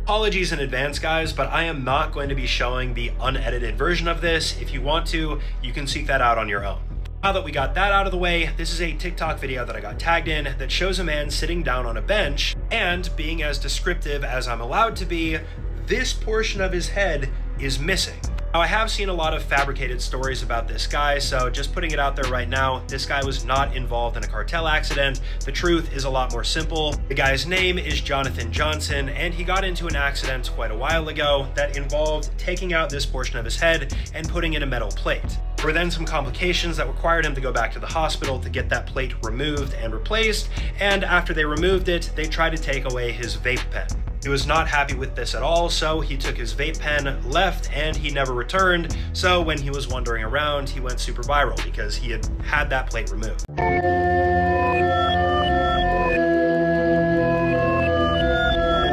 Apologies in advance, guys, but I am not going to be showing the unedited version of this. If you want to, you can seek that out on your own. Now that we got that out of the way, this is a TikTok video that I got tagged in that shows a man sitting down on a bench, and being as descriptive as I'm allowed to be, this portion of his head is missing. Now, I have seen a lot of fabricated stories about this guy, so just putting it out there right now, this guy was not involved in a cartel accident. The truth is a lot more simple. The guy's name is Jonathan Johnson, and he got into an accident quite a while ago that involved taking out this portion of his head and putting in a metal plate. There were then some complications that required him to go back to the hospital to get that plate removed and replaced, and after they removed it, they tried to take away his vape pen. He was not happy with this at all, so he took his vape pen, left, and he never returned. So when he was wandering around, he went super viral because he had that plate removed.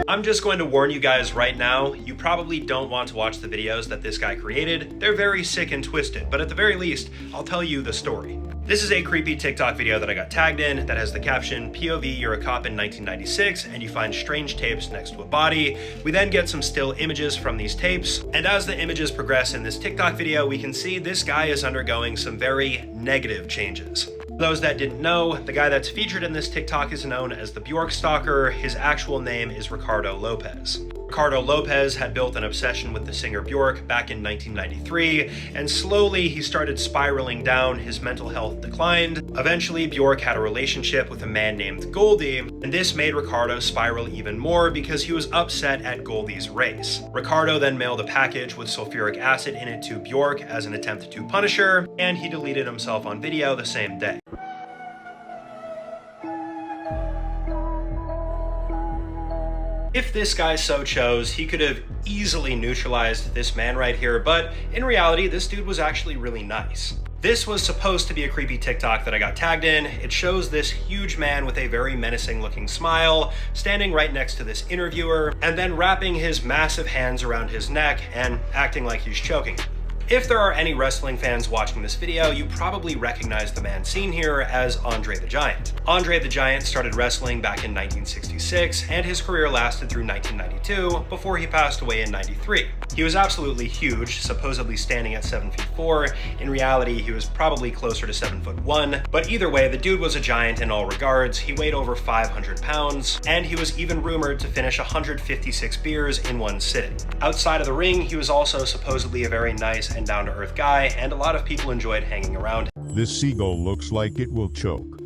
I'm just going to warn you guys right now, you probably don't want to watch the videos that this guy created. They're very sick and twisted, but at the very least, I'll tell you the story. This is a creepy TikTok video that I got tagged in that has the caption, "POV, you're a cop in 1996, and you find strange tapes next to a body." We then get some still images from these tapes, and as the images progress in this TikTok video, we can see this guy is undergoing some very negative changes. For those that didn't know, the guy that's featured in this TikTok is known as the Bjork Stalker. His actual name is Ricardo Lopez. Ricardo Lopez had built an obsession with the singer Bjork back in 1993, and slowly he started spiraling down. His mental health declined. Eventually, Bjork had a relationship with a man named Goldie, and this made Ricardo spiral even more because he was upset at Goldie's race. Ricardo then mailed a package with sulfuric acid in it to Bjork as an attempt to punish her, and he deleted himself on video the same day. If this guy so chose, he could have easily neutralized this man right here, but in reality, this dude was actually really nice. This was supposed to be a creepy TikTok that I got tagged in. It shows this huge man with a very menacing looking smile standing right next to this interviewer and then wrapping his massive hands around his neck and acting like he's choking him. If there are any wrestling fans watching this video, you probably recognize the man seen here as Andre the Giant. Andre the Giant started wrestling back in 1966, and his career lasted through 1992 before he passed away in 93. He was absolutely huge, supposedly standing at 7'4". In reality, he was probably closer to 7'1", but either way, the dude was a giant in all regards. He weighed over 500 pounds, and he was even rumored to finish 156 beers in one sitting. Outside of the ring, he was also supposedly a very nice and down-to-earth guy, and a lot of people enjoyed hanging around him. This seagull looks like it will choke.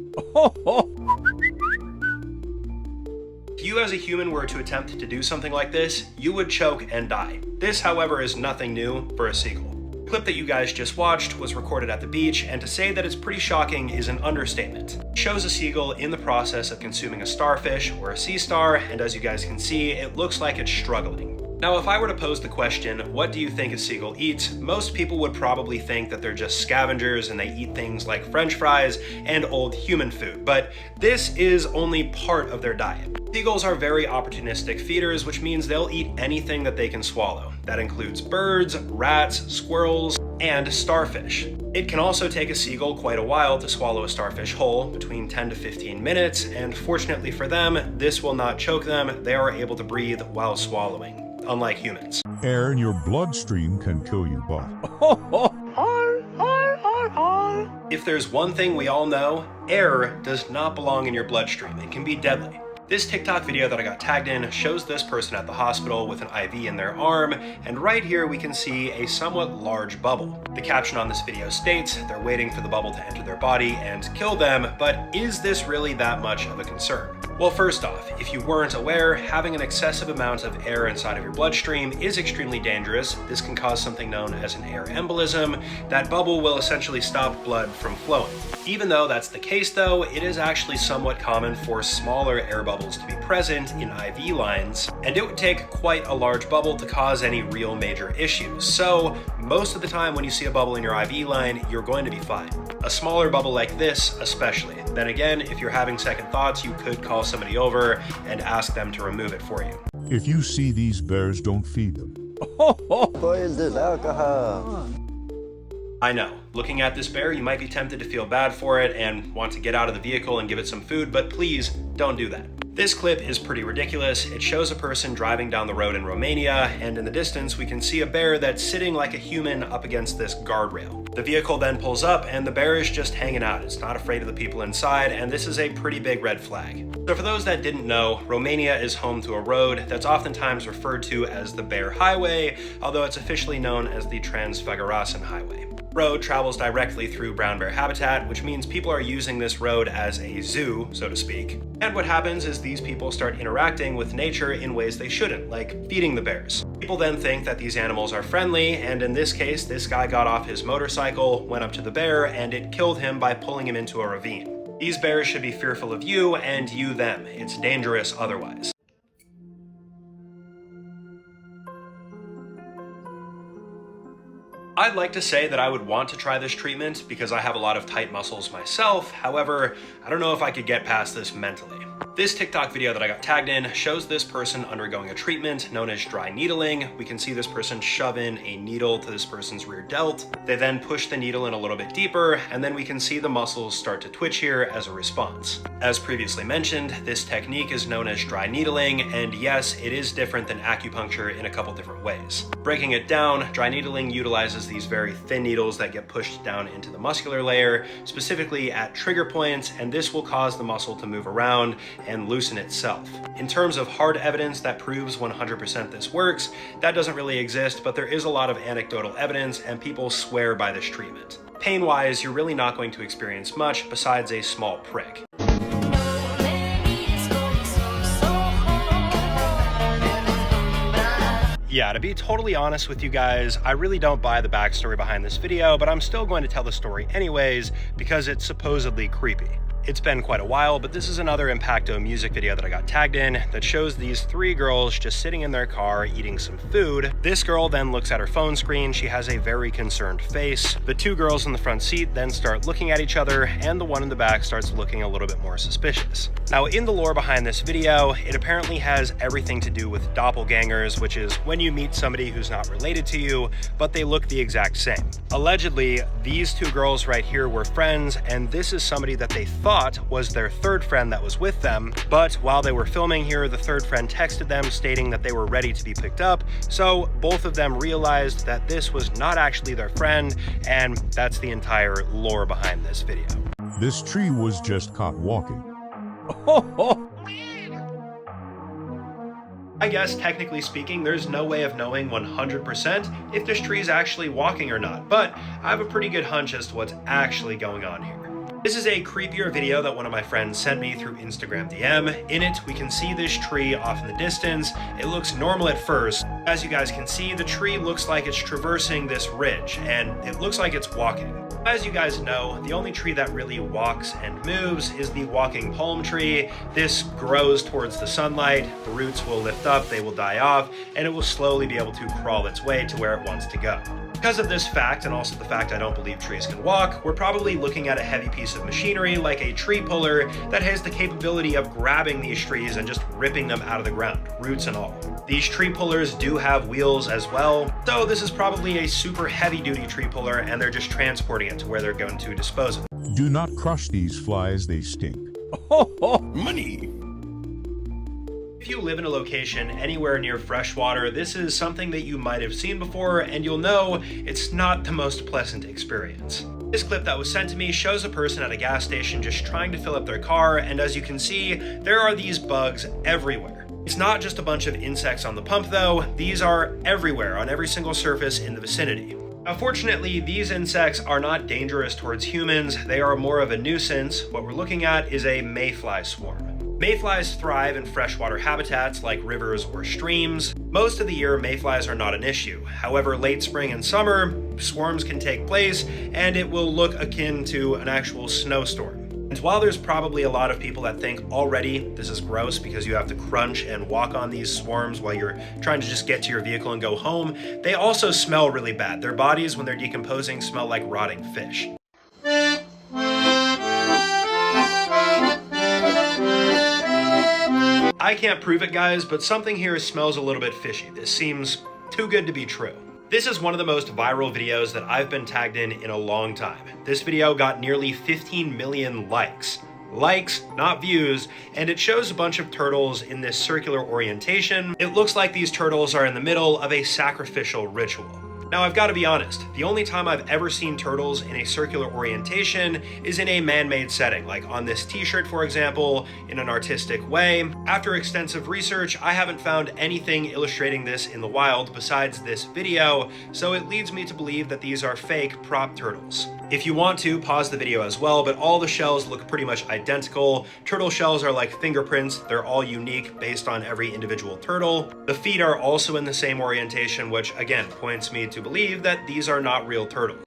If you as a human were to attempt to do something like this, you would choke and die. This, however, is nothing new for a seagull. The clip that you guys just watched was recorded at the beach, and to say that it's pretty shocking is an understatement. It shows a seagull in the process of consuming a starfish or a sea star, and as you guys can see, it looks like it's struggling. Now, if I were to pose the question, what do you think a seagull eats? Most people would probably think that they're just scavengers and they eat things like French fries and old human food, but this is only part of their diet. Seagulls are very opportunistic feeders, which means they'll eat anything that they can swallow. That includes birds, rats, squirrels, and starfish. It can also take a seagull quite a while to swallow a starfish whole, between 10 to 15 minutes, and fortunately for them, this will not choke them. They are able to breathe while swallowing, unlike humans. Air in your bloodstream can kill you, but if there's one thing we all know, air does not belong in your bloodstream. It can be deadly. This TikTok video that I got tagged in shows this person at the hospital with an IV in their arm, and right here we can see a somewhat large bubble. The caption on this video states they're waiting for the bubble to enter their body and kill them, but is this really that much of a concern? Well, first off, if you weren't aware, having an excessive amount of air inside of your bloodstream is extremely dangerous. This can cause something known as an air embolism. That bubble will essentially stop blood from flowing. Even though that's the case though, it is actually somewhat common for smaller air bubbles to be present in IV lines, and it would take quite a large bubble to cause any real major issues. So most of the time when you see a bubble in your IV line, you're going to be fine. A smaller bubble like this especially. Then again, if you're having second thoughts, you could call somebody over and ask them to remove it for you. if you see these bears, don't feed them. Poison alcohol. I know, looking at this bear, you might be tempted to feel bad for it and want to get out of the vehicle and give it some food, but please don't do that. This clip is pretty ridiculous. It shows a person driving down the road in Romania, and in the distance we can see a bear that's sitting like a human up against this guardrail. The vehicle then pulls up and the bear is just hanging out. It's not afraid of the people inside, and this is a pretty big red flag. So for those that didn't know, Romania is home to a road that's oftentimes referred to as the Bear Highway, although it's officially known as the Transfăgărașan Highway. Road travels directly through brown bear habitat, which means people are using this road as a zoo, so to speak. And what happens is these people start interacting with nature in ways they shouldn't, like feeding the bears. People then think that these animals are friendly, and in this case, this guy got off his motorcycle, went up to the bear, and it killed him by pulling him into a ravine. These bears should be fearful of you and you them. It's dangerous otherwise. I'd like to say that I would want to try this treatment because I have a lot of tight muscles myself. However, I don't know if I could get past this mentally. This TikTok video that I got tagged in shows this person undergoing a treatment known as dry needling. We can see this person shove in a needle to this person's rear delt. They then push the needle in a little bit deeper, and then we can see the muscles start to twitch here as a response. As previously mentioned, this technique is known as dry needling, and yes, it is different than acupuncture in a couple different ways. Breaking it down, dry needling utilizes these very thin needles that get pushed down into the muscular layer, specifically at trigger points, and this will cause the muscle to move around and loosen itself. In terms of hard evidence that proves 100% this works, that doesn't really exist, but there is a lot of anecdotal evidence and people swear by this treatment. Pain-wise, you're really not going to experience much besides a small prick. Yeah, to be totally honest with you guys, I really don't buy the backstory behind this video, but I'm still going to tell the story anyways because it's supposedly creepy. It's been quite a while, but this is another Impacto music video that I got tagged in that shows these three girls just sitting in their car eating some food. This girl then looks at her phone screen. She has a very concerned face. The two girls in the front seat then start looking at each other, and the one in the back starts looking a little bit more suspicious. Now, in the lore behind this video, it apparently has everything to do with doppelgangers, which is when you meet somebody who's not related to you, but they look the exact same. Allegedly, these two girls right here were friends, and this is somebody that they thought was their third friend that was with them, but while they were filming here, the third friend texted them stating that they were ready to be picked up, so both of them realized that this was not actually their friend, and that's the entire lore behind this video. This tree was just caught walking. I guess technically speaking, there's no way of knowing 100% if this tree is actually walking or not, but I have a pretty good hunch as to what's actually going on here. This is a creepier video that one of my friends sent me through Instagram DM. In it, we can see this tree off in the distance. It looks normal at first. As you guys can see, the tree looks like it's traversing this ridge, and it looks like it's walking. As you guys know, the only tree that really walks and moves is the walking palm tree. This grows towards the sunlight, the roots will lift up, they will die off, and it will slowly be able to crawl its way to where it wants to go. Because of this fact, and also the fact I don't believe trees can walk, we're probably looking at a heavy piece of machinery like a tree puller that has the capability of grabbing these trees and just ripping them out of the ground, roots and all. These tree pullers do have wheels as well, so this is probably a super heavy duty tree puller and they're just transporting it to where they're going to dispose of it. Do not crush these flies, they stink. Money! If you live in a location anywhere near freshwater, this is something that you might have seen before, and you'll know it's not the most pleasant experience. This clip that was sent to me shows a person at a gas station just trying to fill up their car, and as you can see, there are these bugs everywhere. It's not just a bunch of insects on the pump though, these are everywhere on every single surface in the vicinity. Now, fortunately, these insects are not dangerous towards humans, they are more of a nuisance. What we're looking at is a mayfly swarm. Mayflies thrive in freshwater habitats like rivers or streams. Most of the year, mayflies are not an issue. However, late spring and summer, swarms can take place and it will look akin to an actual snowstorm. And while there's probably a lot of people that think already this is gross because you have to crunch and walk on these swarms while you're trying to just get to your vehicle and go home, they also smell really bad. Their bodies, when they're decomposing, smell like rotting fish. I can't prove it, guys, but something here smells a little bit fishy. This seems too good to be true. This is one of the most viral videos that I've been tagged in a long time. This video got nearly 15 million likes. likes, not views, and it shows a bunch of turtles in this circular orientation. It looks like these turtles are in the middle of a sacrificial ritual. Now, I've got to be honest, the only time I've ever seen turtles in a circular orientation is in a man-made setting, like on this t-shirt, for example, in an artistic way. After extensive research, I haven't found anything illustrating this in the wild besides this video, so it leads me to believe that these are fake prop turtles. If you want to, pause the video as well, but all the shells look pretty much identical. Turtle shells are like fingerprints. They're all unique based on every individual turtle. The feet are also in the same orientation, which again points me to believe that these are not real turtles.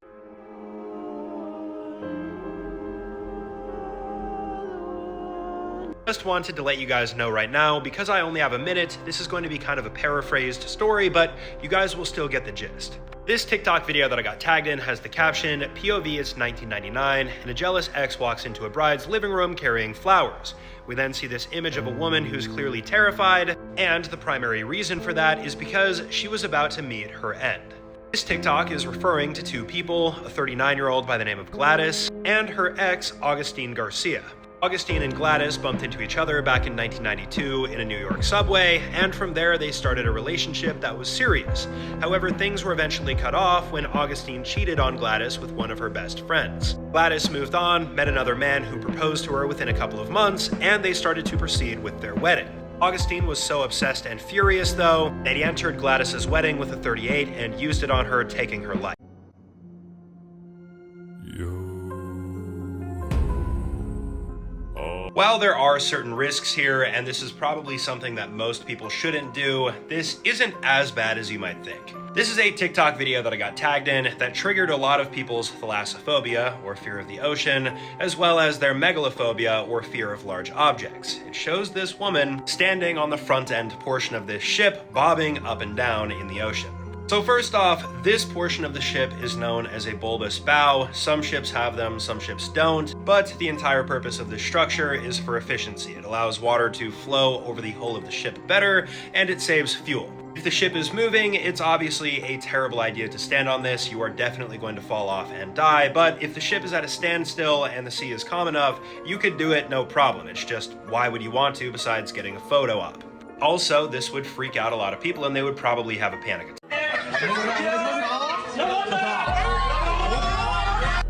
Just wanted to let you guys know right now, because I only have a minute, this is going to be kind of a paraphrased story, but you guys will still get the gist. This TikTok video that I got tagged in has the caption, "POV it's 1999, and a jealous ex walks into a bride's living room carrying flowers." We then see this image of a woman who's clearly terrified, and the primary reason for that is because she was about to meet her end. This TikTok is referring to two people, a 39-year-old by the name of Gladys, and her ex, Augustine Garcia. Augustine and Gladys bumped into each other back in 1992 in a New York subway, and from there they started a relationship that was serious. However, things were eventually cut off when Augustine cheated on Gladys with one of her best friends. Gladys moved on, met another man who proposed to her within a couple of months, and they started to proceed with their wedding. Augustine was so obsessed and furious, though, that he entered Gladys's wedding with a .38 and used it on her, taking her life. While there are certain risks here, and this is probably something that most people shouldn't do, this isn't as bad as you might think. This is a TikTok video that I got tagged in that triggered a lot of people's thalassophobia, or fear of the ocean, as well as their megalophobia, or fear of large objects. It shows this woman standing on the front end portion of this ship, bobbing up and down in the ocean. So first off, this portion of the ship is known as a bulbous bow. Some ships have them, some ships don't, but the entire purpose of this structure is for efficiency. It allows water to flow over the hull of the ship better, and it saves fuel. If the ship is moving, it's obviously a terrible idea to stand on this. You are definitely going to fall off and die, but if the ship is at a standstill and the sea is calm enough, you could do it no problem. It's just, why would you want to besides getting a photo up? Also, this would freak out a lot of people and they would probably have a panic attack.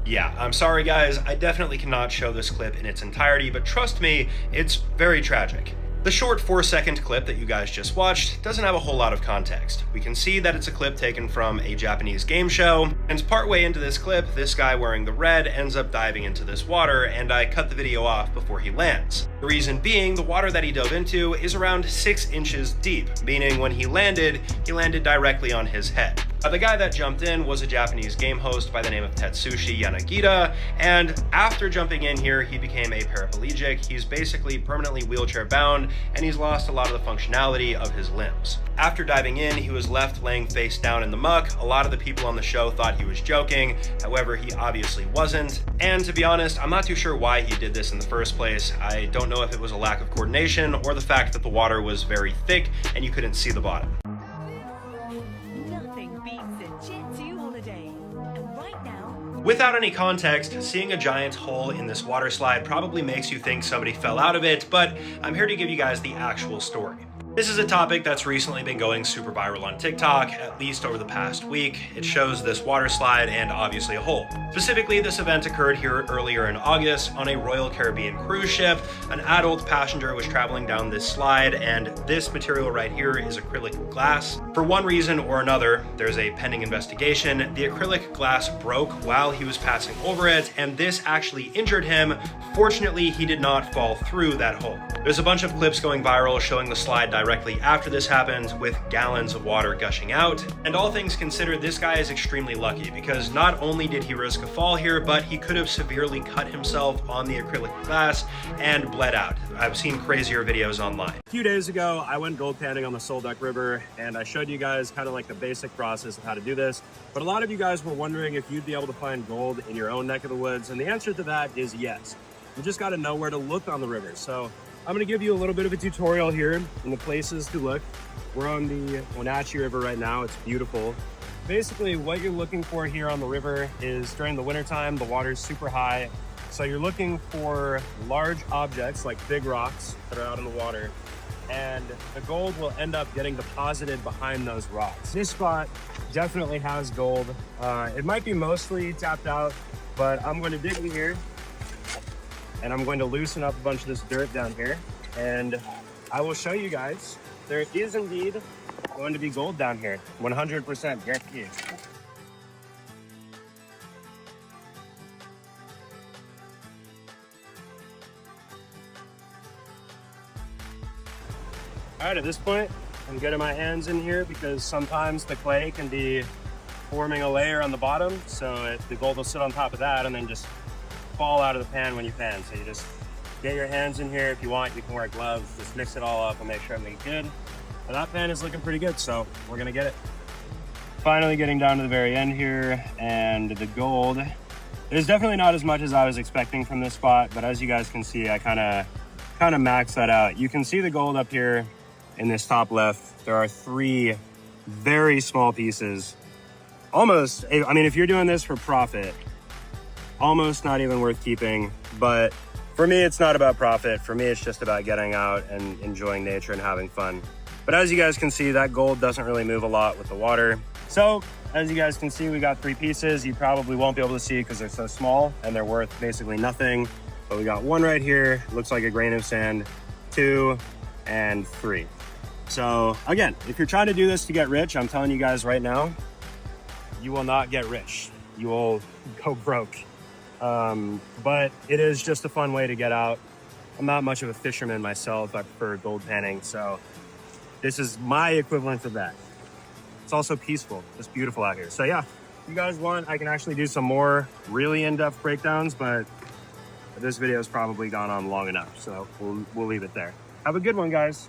Yeah, I'm sorry guys, I definitely cannot show this clip in its entirety, but trust me, it's very tragic. The short 4-second clip that you guys just watched doesn't have a whole lot of context. We can see that it's a clip taken from a Japanese game show, and partway into this clip, this guy wearing the red ends up diving into this water, and I cut the video off before he lands. The reason being, the water that he dove into is around 6 inches deep, meaning when he landed directly on his head. The guy that jumped in was a Japanese game host by the name of Tetsushi Yanagita, and after jumping in here, he became a paraplegic. He's basically permanently wheelchair bound, and he's lost a lot of the functionality of his limbs. After diving in, he was left laying face down in the muck. A lot of the people on the show thought he was joking, however, he obviously wasn't. And to be honest, I'm not too sure why he did this in the first place. I don't know if it was a lack of coordination or the fact that the water was very thick and you couldn't see the bottom. Without any context, seeing a giant hole in this water slide probably makes you think somebody fell out of it, but I'm here to give you guys the actual story. This is a topic that's recently been going super viral on TikTok, at least over the past week. It shows this water slide and obviously a hole. Specifically, this event occurred here earlier in August on a Royal Caribbean cruise ship. An adult passenger was traveling down this slide, and this material right here is acrylic glass. For one reason or another, there's a pending investigation. The acrylic glass broke while he was passing over it, and this actually injured him. Fortunately, he did not fall through that hole. There's a bunch of clips going viral showing the slide directly after this happened, with gallons of water gushing out. And all things considered, this guy is extremely lucky because not only did he risk a fall here, but he could have severely cut himself on the acrylic glass and bled out. I've seen crazier videos online. A few days ago, I went gold panning on the Solduck River, and I showed you guys kind of like the basic process of how to do this. But a lot of you guys were wondering if you'd be able to find gold in your own neck of the woods, and the answer to that is yes. You just got to know where to look on the river. So I'm going to give you a little bit of a tutorial here in the places to look. We're on the Wenatchee River right now. It's beautiful. basically what you're looking for here on the river is during the wintertime, the water's super high. So you're looking for large objects like big rocks that are out in the water, and the gold will end up getting deposited behind those rocks. This spot definitely has gold. It might be mostly tapped out, but I'm going to dig in here and I'm going to loosen up a bunch of this dirt down here, and I will show you guys there is indeed going to be gold down here. 100% guaranteed. All right, at this point, I'm getting my hands in here because sometimes the clay can be forming a layer on the bottom, so the gold will sit on top of that and then just fall out of the pan when you pan. So you just get your hands in here. If you want, you can wear gloves, just mix it all up and make sure everything's good. And that pan is looking pretty good, so we're gonna get it. Finally getting down to the very end here, and the gold is definitely not as much as I was expecting from this spot, but as you guys can see, I kind of maxed that out. You can see the gold up here in this top left. There are 3 very small pieces. Almost, I mean, if you're doing this for profit, almost not even worth keeping. But for me, it's not about profit. For me, it's just about getting out and enjoying nature and having fun. But as you guys can see, that gold doesn't really move a lot with the water. So as you guys can see, we got 3 pieces. You probably won't be able to see because they're so small and they're worth basically nothing. But we got 1 right here, looks like a grain of sand, 2, and 3. So again, if you're trying to do this to get rich, I'm telling you guys right now, you will not get rich. You will go broke. But it is just a fun way to get out. I'm not much of a fisherman myself. I prefer gold panning. So this is my equivalent of that. It's also peaceful. It's beautiful out here. So yeah, if you guys want, I can actually do some more really in-depth breakdowns, but this video has probably gone on long enough. So we'll leave it there. Have a good one, guys.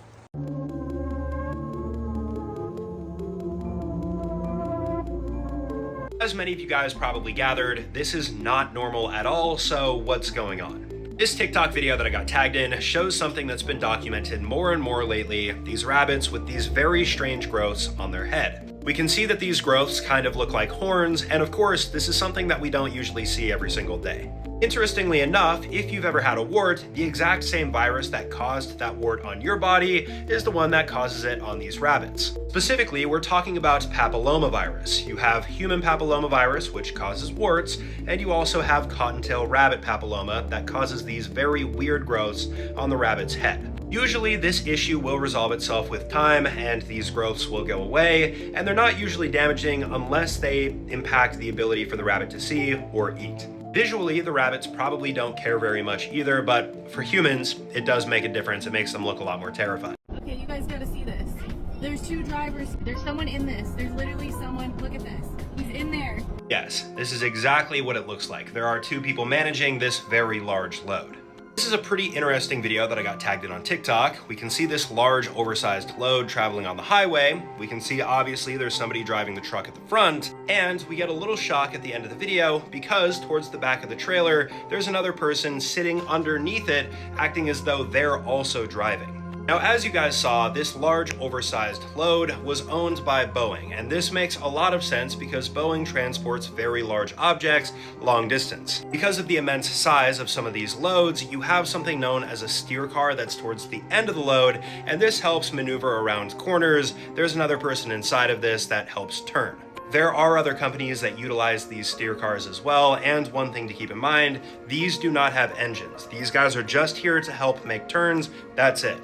As many of you guys probably gathered, this is not normal at all, so what's going on? This TikTok video that I got tagged in shows something that's been documented more and more lately, these rabbits with these very strange growths on their head. We can see that these growths kind of look like horns, and of course, this is something that we don't usually see every single day. Interestingly enough, if you've ever had a wart, the exact same virus that caused that wart on your body is the one that causes it on these rabbits. Specifically, we're talking about papillomavirus. You have human papillomavirus, which causes warts, and you also have cottontail rabbit papilloma that causes these very weird growths on the rabbit's head. Usually this issue will resolve itself with time and these growths will go away, and they're not usually damaging unless they impact the ability for the rabbit to see or eat. Visually, the rabbits probably don't care very much either, but for humans, it does make a difference. It makes them look a lot more terrified. Okay, you guys gotta see this. There's 2 drivers. There's someone in this. There's literally someone. Look at this. He's in there. Yes, this is exactly what it looks like. There are 2 people managing this very large load. This is a pretty interesting video that I got tagged in on TikTok. We can see this large oversized load traveling on the highway. We can see obviously there's somebody driving the truck at the front, and we get a little shock at the end of the video because towards the back of the trailer, there's another person sitting underneath it, acting as though they're also driving. Now, as you guys saw, this large oversized load was owned by Boeing, and this makes a lot of sense because Boeing transports very large objects long distance. Because of the immense size of some of these loads, you have something known as a steer car that's towards the end of the load, and this helps maneuver around corners. There's another person inside of this that helps turn. There are other companies that utilize these steer cars as well, and one thing to keep in mind, these do not have engines. These guys are just here to help make turns, that's it.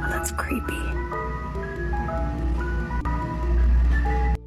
That's creepy.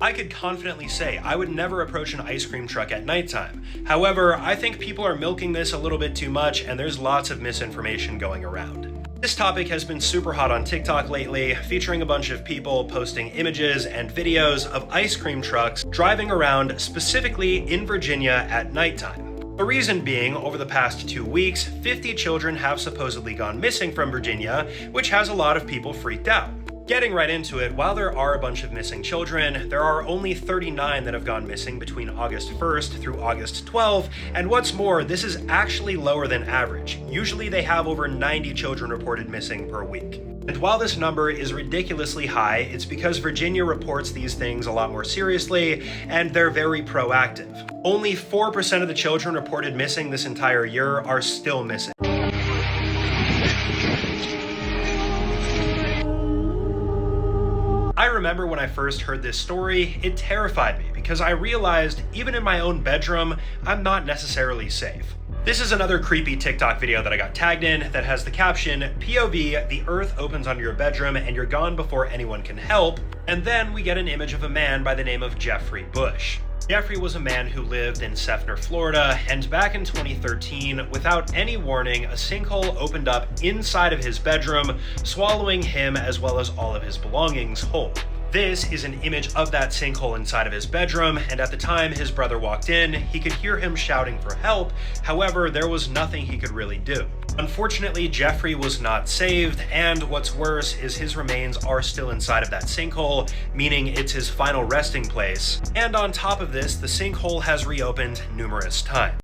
I could confidently say I would never approach an ice cream truck at nighttime. However, I think people are milking this a little bit too much, and there's lots of misinformation going around. This topic has been super hot on TikTok lately, featuring a bunch of people posting images and videos of ice cream trucks driving around specifically in Virginia at nighttime. The reason being, over the past 2 weeks, 50 children have supposedly gone missing from Virginia, which has a lot of people freaked out. Getting right into it, while there are a bunch of missing children, there are only 39 that have gone missing between August 1st through August 12th, and what's more, this is actually lower than average. Usually they have over 90 children reported missing per week. And while this number is ridiculously high, it's because Virginia reports these things a lot more seriously, and they're very proactive. Only 4% of the children reported missing this entire year are still missing. I remember when I first heard this story, it terrified me because I realized even in my own bedroom, I'm not necessarily safe. This is another creepy TikTok video that I got tagged in that has the caption, POV, the earth opens on your bedroom and you're gone before anyone can help. And then we get an image of a man by the name of Jeffrey Bush. Jeffrey was a man who lived in Sefner, Florida, and back in 2013, without any warning, a sinkhole opened up inside of his bedroom, swallowing him as well as all of his belongings whole. This is an image of that sinkhole inside of his bedroom, and at the time his brother walked in, he could hear him shouting for help. However, there was nothing he could really do. Unfortunately, Jeffrey was not saved, and what's worse is his remains are still inside of that sinkhole, meaning it's his final resting place. And on top of this, the sinkhole has reopened numerous times.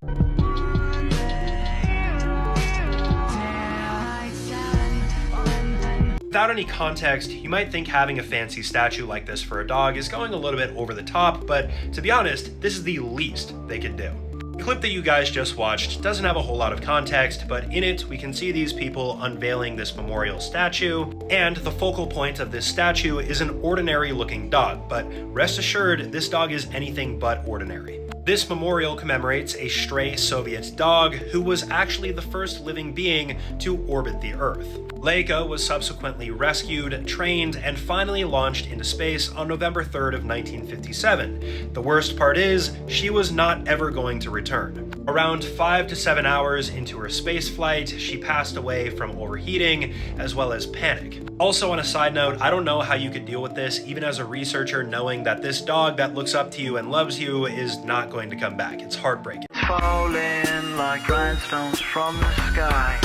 Without any context, you might think having a fancy statue like this for a dog is going a little bit over the top, but to be honest, this is the least they could do. The clip that you guys just watched doesn't have a whole lot of context, but in it we can see these people unveiling this memorial statue, and the focal point of this statue is an ordinary looking dog, but rest assured this dog is anything but ordinary. This memorial commemorates a stray Soviet dog who was actually the first living being to orbit the Earth. Leica was subsequently rescued, trained, and finally launched into space on November 3rd of 1957. The worst part is, she was not ever going to return. Around 5 to 7 hours into her space flight, she passed away from overheating as well as panic. Also, on a side note, I don't know how you could deal with this, even as a researcher, knowing that this dog that looks up to you and loves you is not going to come back. It's heartbreaking. Falling like rhinestones from the sky.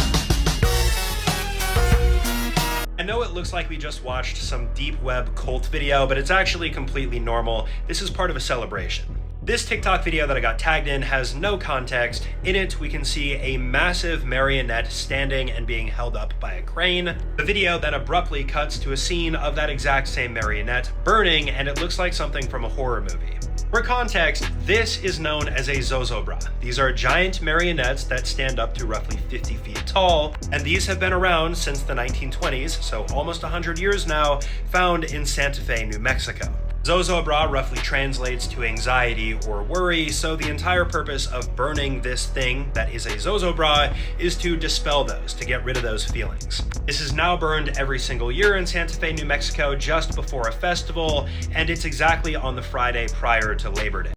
I know it looks like we just watched some deep web cult video, but it's actually completely normal. This is part of a celebration. This TikTok video that I got tagged in has no context. In it, we can see a massive marionette standing and being held up by a crane. The video then abruptly cuts to a scene of that exact same marionette burning, and it looks like something from a horror movie. For context, this is known as a zozobra. These are giant marionettes that stand up to roughly 50 feet tall, and these have been around since the 1920s, so almost 100 years now, found in Santa Fe, New Mexico. Zozobra roughly translates to anxiety or worry, so the entire purpose of burning this thing that is a zozobra is to dispel those, to get rid of those feelings. This is now burned every single year in Santa Fe, New Mexico, just before a festival, and it's exactly on the Friday prior to Labor Day.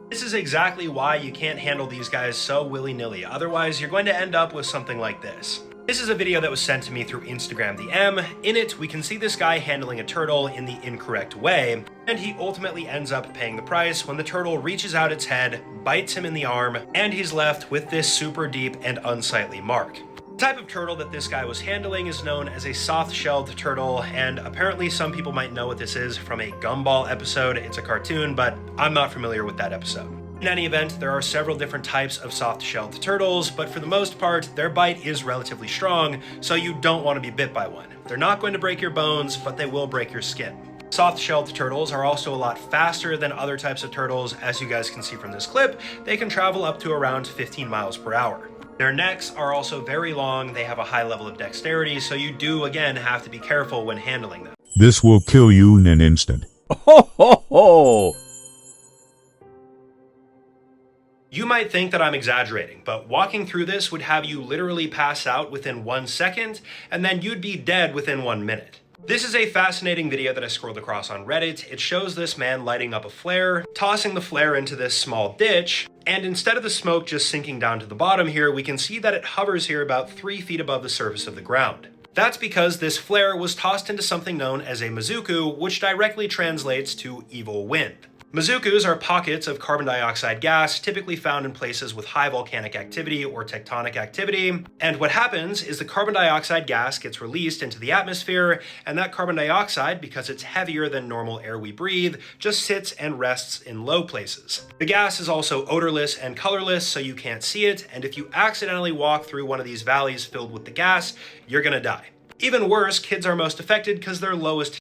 This is exactly why you can't handle these guys so willy-nilly, otherwise you're going to end up with something like this. This is a video that was sent to me through Instagram DM. In it, we can see this guy handling a turtle in the incorrect way, and he ultimately ends up paying the price when the turtle reaches out its head, bites him in the arm, and he's left with this super deep and unsightly mark. The type of turtle that this guy was handling is known as a soft-shelled turtle, and apparently some people might know what this is from a Gumball episode. It's a cartoon, but I'm not familiar with that episode. In any event, there are several different types of soft-shelled turtles, but for the most part, their bite is relatively strong, so you don't want to be bit by one. They're not going to break your bones, but they will break your skin. Soft-shelled turtles are also a lot faster than other types of turtles. As you guys can see from this clip, they can travel up to around 15 miles per hour. Their necks are also very long, they have a high level of dexterity, so you do, again, have to be careful when handling them. This will kill you in an instant. Ho ho ho! You might think that I'm exaggerating, but walking through this would have you literally pass out within 1 second, and then you'd be dead within 1 minute. This is a fascinating video that I scrolled across on Reddit. It shows this man lighting up a flare, tossing the flare into this small ditch, and instead of the smoke just sinking down to the bottom here, we can see that it hovers here about 3 feet above the surface of the ground. That's because this flare was tossed into something known as a mizuku, which directly translates to evil wind. Mazukus are pockets of carbon dioxide gas typically found in places with high volcanic activity or tectonic activity. And what happens is the carbon dioxide gas gets released into the atmosphere, and that carbon dioxide, because it's heavier than normal air we breathe, just sits and rests in low places. The gas is also odorless and colorless, so you can't see it, and if you accidentally walk through one of these valleys filled with the gas, you're gonna die. Even worse, kids are most affected because they're lowest.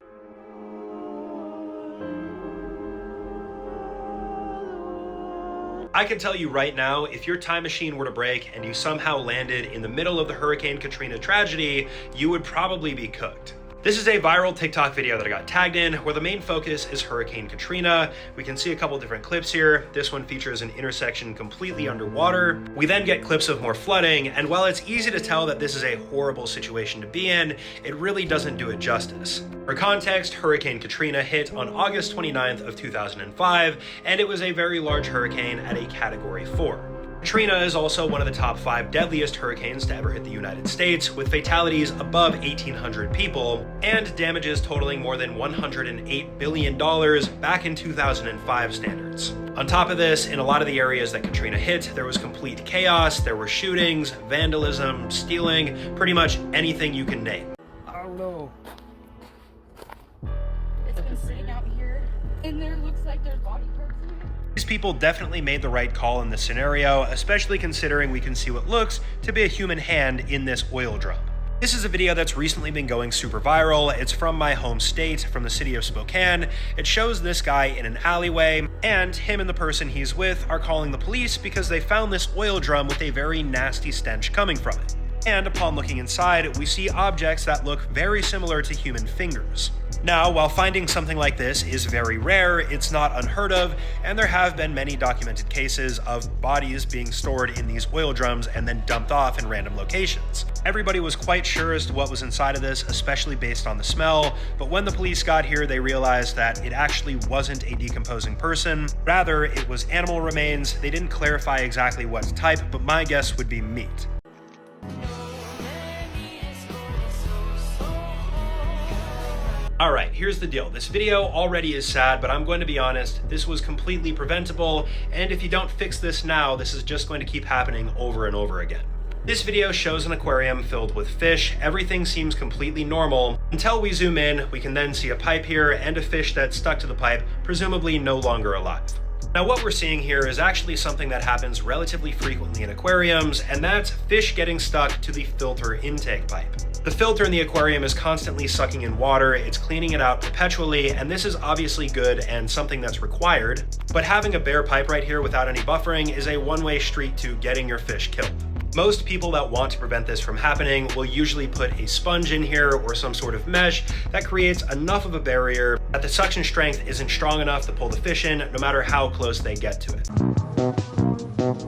I can tell you right now, if your time machine were to break and you somehow landed in the middle of the Hurricane Katrina tragedy, you would probably be cooked. This is a viral TikTok video that I got tagged in where the main focus is Hurricane Katrina. We can see a couple different clips here. This one features an intersection completely underwater. We then get clips of more flooding, and while it's easy to tell that this is a horrible situation to be in, it really doesn't do it justice. For context, Hurricane Katrina hit on August 29th of 2005, and it was a very large hurricane at a Category 4. Katrina is also one of the top 5 deadliest hurricanes to ever hit the United States, with fatalities above 1,800 people and damages totaling more than $108 billion back in 2005 standards. On top of this, in a lot of the areas that Katrina hit, there was complete chaos, there were shootings, vandalism, stealing, pretty much anything you can name. I don't know. It's been sitting out here, and there looks like there's body parts in it. These people definitely made the right call in this scenario, especially considering we can see what looks to be a human hand in this oil drum. This is a video that's recently been going super viral. It's from my home state, from the city of Spokane. It shows this guy in an alleyway, and him and the person he's with are calling the police because they found this oil drum with a very nasty stench coming from it. And upon looking inside, we see objects that look very similar to human fingers. Now, while finding something like this is very rare, it's not unheard of, and there have been many documented cases of bodies being stored in these oil drums and then dumped off in random locations. Everybody was quite sure as to what was inside of this, especially based on the smell, but when the police got here, they realized that it actually wasn't a decomposing person. Rather, it was animal remains. They didn't clarify exactly what type, but my guess would be meat. Alright, here's the deal. This video already is sad, but I'm going to be honest, this was completely preventable, and if you don't fix this now, this is just going to keep happening over and over again. This video shows an aquarium filled with fish. Everything seems completely normal. Until we zoom in, we can then see a pipe here and a fish that's stuck to the pipe, presumably no longer alive. Now what we're seeing here is actually something that happens relatively frequently in aquariums, and that's fish getting stuck to the filter intake pipe. The filter in the aquarium is constantly sucking in water, it's cleaning it out perpetually, and this is obviously good and something that's required, but having a bare pipe right here without any buffering is a one-way street to getting your fish killed. Most people that want to prevent this from happening will usually put a sponge in here or some sort of mesh that creates enough of a barrier that the suction strength isn't strong enough to pull the fish in, no matter how close they get to it.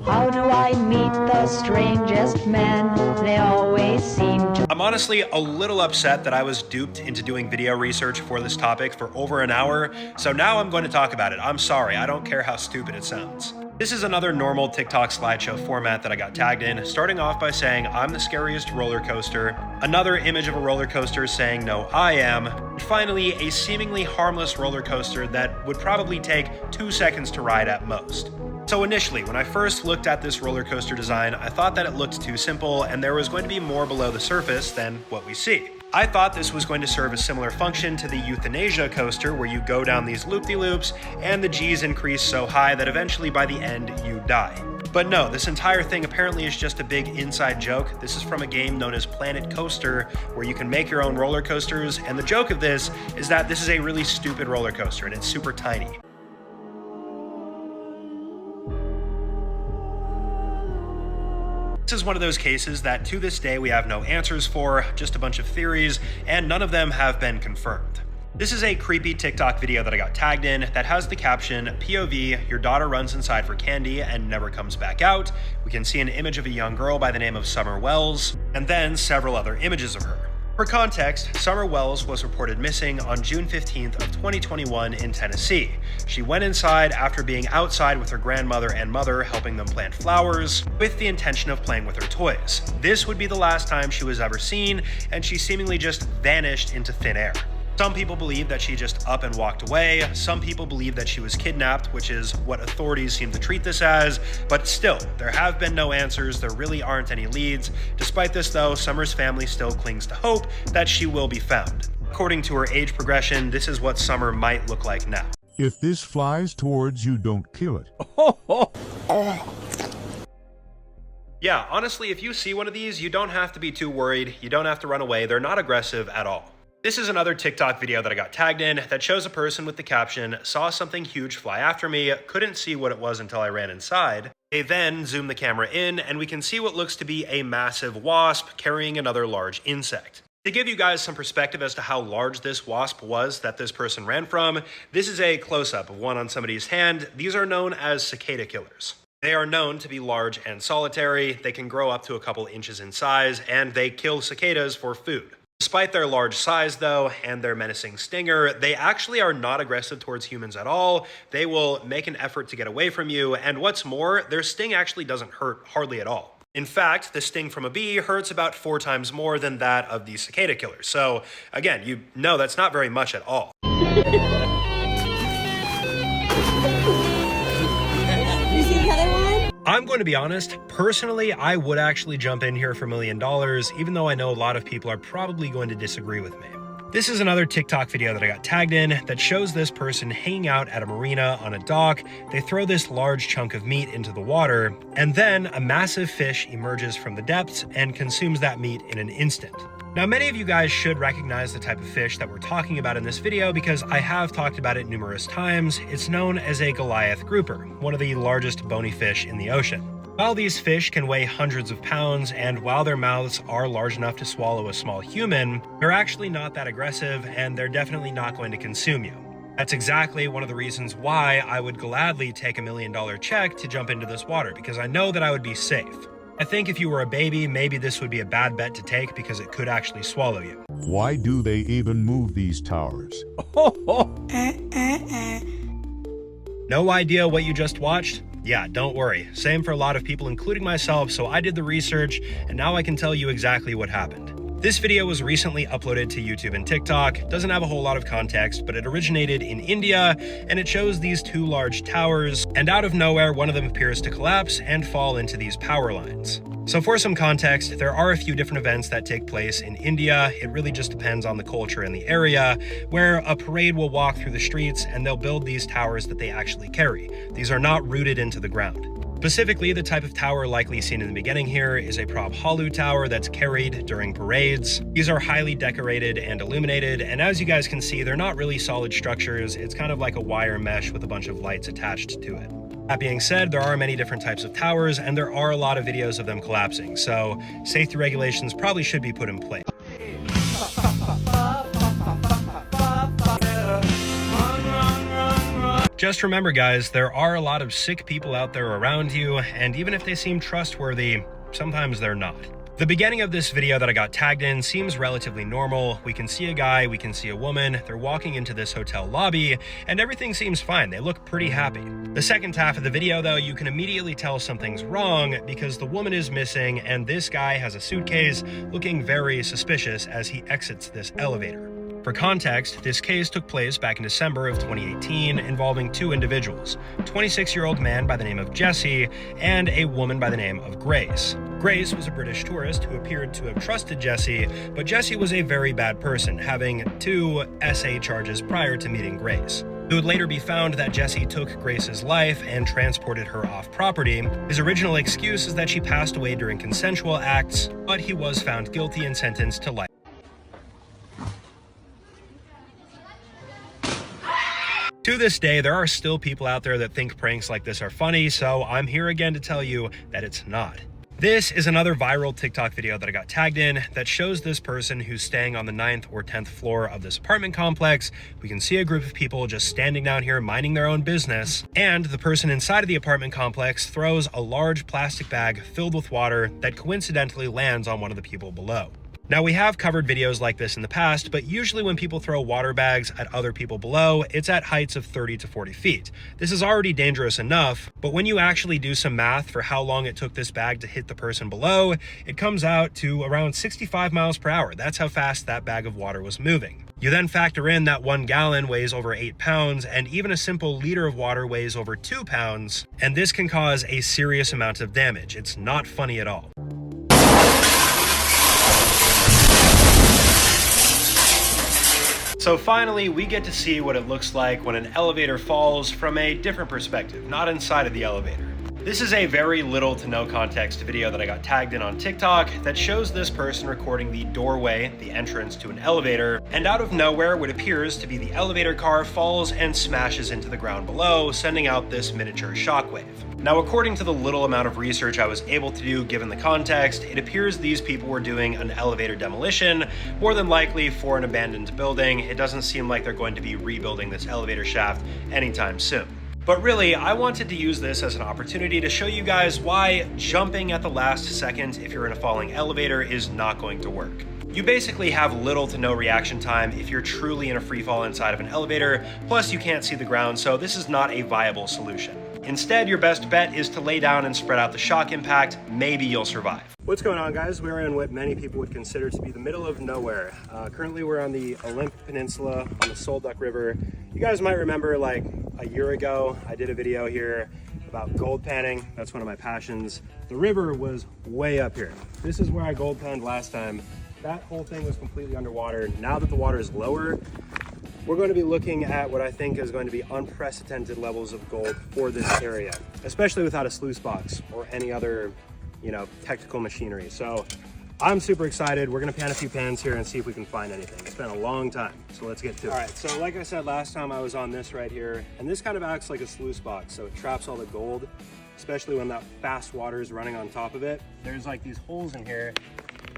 How do I meet the strangest men? They always seem to... I'm honestly a little upset that I was duped into doing video research for this topic for over an hour, so now I'm going to talk about it. I'm sorry, I don't care how stupid it sounds. This is another normal TikTok slideshow format that I got tagged in, starting off by saying I'm the scariest roller coaster, another image of a roller coaster saying no I am, and finally a seemingly harmless roller coaster that would probably take 2 seconds to ride at most. So initially, when I first looked at this roller coaster design, I thought that it looked too simple and there was going to be more below the surface than what we see. I thought this was going to serve a similar function to the euthanasia coaster where you go down these loop-de-loops and the G's increase so high that eventually by the end you die. But no, this entire thing apparently is just a big inside joke. This is from a game known as Planet Coaster where you can make your own roller coasters, and the joke of this is that this is a really stupid roller coaster and it's super tiny. This is one of those cases that to this day we have no answers for, just a bunch of theories, and none of them have been confirmed. This is a creepy TikTok video that I got tagged in that has the caption, POV, your daughter runs inside for candy and never comes back out. We can see an image of a young girl by the name of Summer Wells, and then several other images of her. For context, Summer Wells was reported missing on June 15th of 2021 in Tennessee. She went inside after being outside with her grandmother and mother helping them plant flowers with the intention of playing with her toys. This would be the last time she was ever seen, and she seemingly just vanished into thin air. Some people believe that she just up and walked away. Some people believe that she was kidnapped, which is what authorities seem to treat this as. But still, there have been no answers. There really aren't any leads. Despite this though, Summer's family still clings to hope that she will be found. According to her age progression, this is what Summer might look like now. If this flies towards you, don't kill it. Yeah, honestly, if you see one of these, you don't have to be too worried. You don't have to run away. They're not aggressive at all. This is another TikTok video that I got tagged in that shows a person with the caption, "Saw something huge fly after me, couldn't see what it was until I ran inside." They then zoom the camera in and we can see what looks to be a massive wasp carrying another large insect. To give you guys some perspective as to how large this wasp was that this person ran from, this is a close-up of one on somebody's hand. These are known as cicada killers. They are known to be large and solitary. They can grow up to a couple inches in size and they kill cicadas for food. Despite their large size though, and their menacing stinger, they actually are not aggressive towards humans at all. They will make an effort to get away from you, and what's more, their sting actually doesn't hurt hardly at all. In fact, the sting from a bee hurts about 4 times more than that of the cicada killers. So again, you know that's not very much at all. I'm going to be honest, personally, I would actually jump in here for $1 million, even though I know a lot of people are probably going to disagree with me. This is another TikTok video that I got tagged in that shows this person hanging out at a marina on a dock. They throw this large chunk of meat into the water, and then a massive fish emerges from the depths and consumes that meat in an instant. Now, many of you guys should recognize the type of fish that we're talking about in this video because I have talked about it numerous times. It's known as a Goliath grouper, one of the largest bony fish in the ocean. While these fish can weigh hundreds of pounds, and while their mouths are large enough to swallow a small human, they're actually not that aggressive and they're definitely not going to consume you. That's exactly one of the reasons why I would gladly take $1 million check to jump into this water, because I know that I would be safe. I think if you were a baby, maybe this would be a bad bet to take because it could actually swallow you. Why do they even move these towers? No idea what you just watched? Yeah, don't worry. Same for a lot of people, including myself, so I did the research, and now I can tell you exactly what happened. This video was recently uploaded to YouTube and TikTok. Doesn't have a whole lot of context, but it originated in India, and it shows these 2 large towers, and out of nowhere, one of them appears to collapse and fall into these power lines. So for some context, there are a few different events that take place in India. It really just depends on the culture and the area, where a parade will walk through the streets and they'll build these towers that they actually carry. These are not rooted into the ground. Specifically, the type of tower likely seen in the beginning here is a prop halu tower that's carried during parades. These are highly decorated and illuminated, and as you guys can see, they're not really solid structures. It's kind of like a wire mesh with a bunch of lights attached to it. That being said, there are many different types of towers, and there are a lot of videos of them collapsing, so safety regulations probably should be put in place. Just remember, guys, there are a lot of sick people out there around you, and even if they seem trustworthy, sometimes they're not. The beginning of this video that I got tagged in seems relatively normal. We can see a guy, we can see a woman, they're walking into this hotel lobby, and everything seems fine. They look pretty happy. The second half of the video, though, you can immediately tell something's wrong because the woman is missing, and this guy has a suitcase looking very suspicious as he exits this elevator. For context, this case took place back in December of 2018 involving 2 individuals, a 26-year-old man by the name of Jesse and a woman by the name of Grace. Grace was a British tourist who appeared to have trusted Jesse, but Jesse was a very bad person, having 2 SA charges prior to meeting Grace. It would later be found that Jesse took Grace's life and transported her off property. His original excuse is that she passed away during consensual acts, but he was found guilty and sentenced to life. To this day, there are still people out there that think pranks like this are funny, so I'm here again to tell you that it's not. This is another viral TikTok video that I got tagged in that shows this person who's staying on the 9th or 10th floor of this apartment complex. We can see a group of people just standing down here minding their own business, and the person inside of the apartment complex throws a large plastic bag filled with water that coincidentally lands on one of the people below. Now, we have covered videos like this in the past, but usually when people throw water bags at other people below, it's at heights of 30 to 40 feet. This is already dangerous enough, but when you actually do some math for how long it took this bag to hit the person below, it comes out to around 65 miles per hour. That's how fast that bag of water was moving. You then factor in that 1 gallon weighs over 8 pounds, and even a simple liter of water weighs over 2 pounds, and this can cause a serious amount of damage. It's not funny at all. So finally, we get to see what it looks like when an elevator falls from a different perspective, not inside of the elevator. This is a very little to no context video that I got tagged in on TikTok that shows this person recording the doorway, the entrance to an elevator, and out of nowhere, what appears to be the elevator car falls and smashes into the ground below, sending out this miniature shockwave. Now, according to the little amount of research I was able to do given the context, it appears these people were doing an elevator demolition, more than likely for an abandoned building. It doesn't seem like they're going to be rebuilding this elevator shaft anytime soon. But really, I wanted to use this as an opportunity to show you guys why jumping at the last second if you're in a falling elevator is not going to work. You basically have little to no reaction time if you're truly in a free fall inside of an elevator, plus you can't see the ground, so this is not a viable solution. Instead, your best bet is to lay down and spread out the shock impact. Maybe you'll survive. What's going on, guys? We're in what many people would consider to be the middle of nowhere. Currently, we're on the Olympic Peninsula on the Soul Duck River. You guys might remember like a year ago, I did a video here about gold panning. That's one of my passions. The river was way up here. This is where I gold panned last time. That whole thing was completely underwater. Now that the water is lower, we're going to be looking at what I think is going to be unprecedented levels of gold for this area, especially without a sluice box or any other, technical machinery. So I'm super excited. We're going to pan a few pans here and see if we can find anything. It's been a long time, so let's get to it. All right, so like I said last time, I was on this right here, and this kind of acts like a sluice box, so it traps all the gold, especially when that fast water is running on top of it. There's like these holes in here,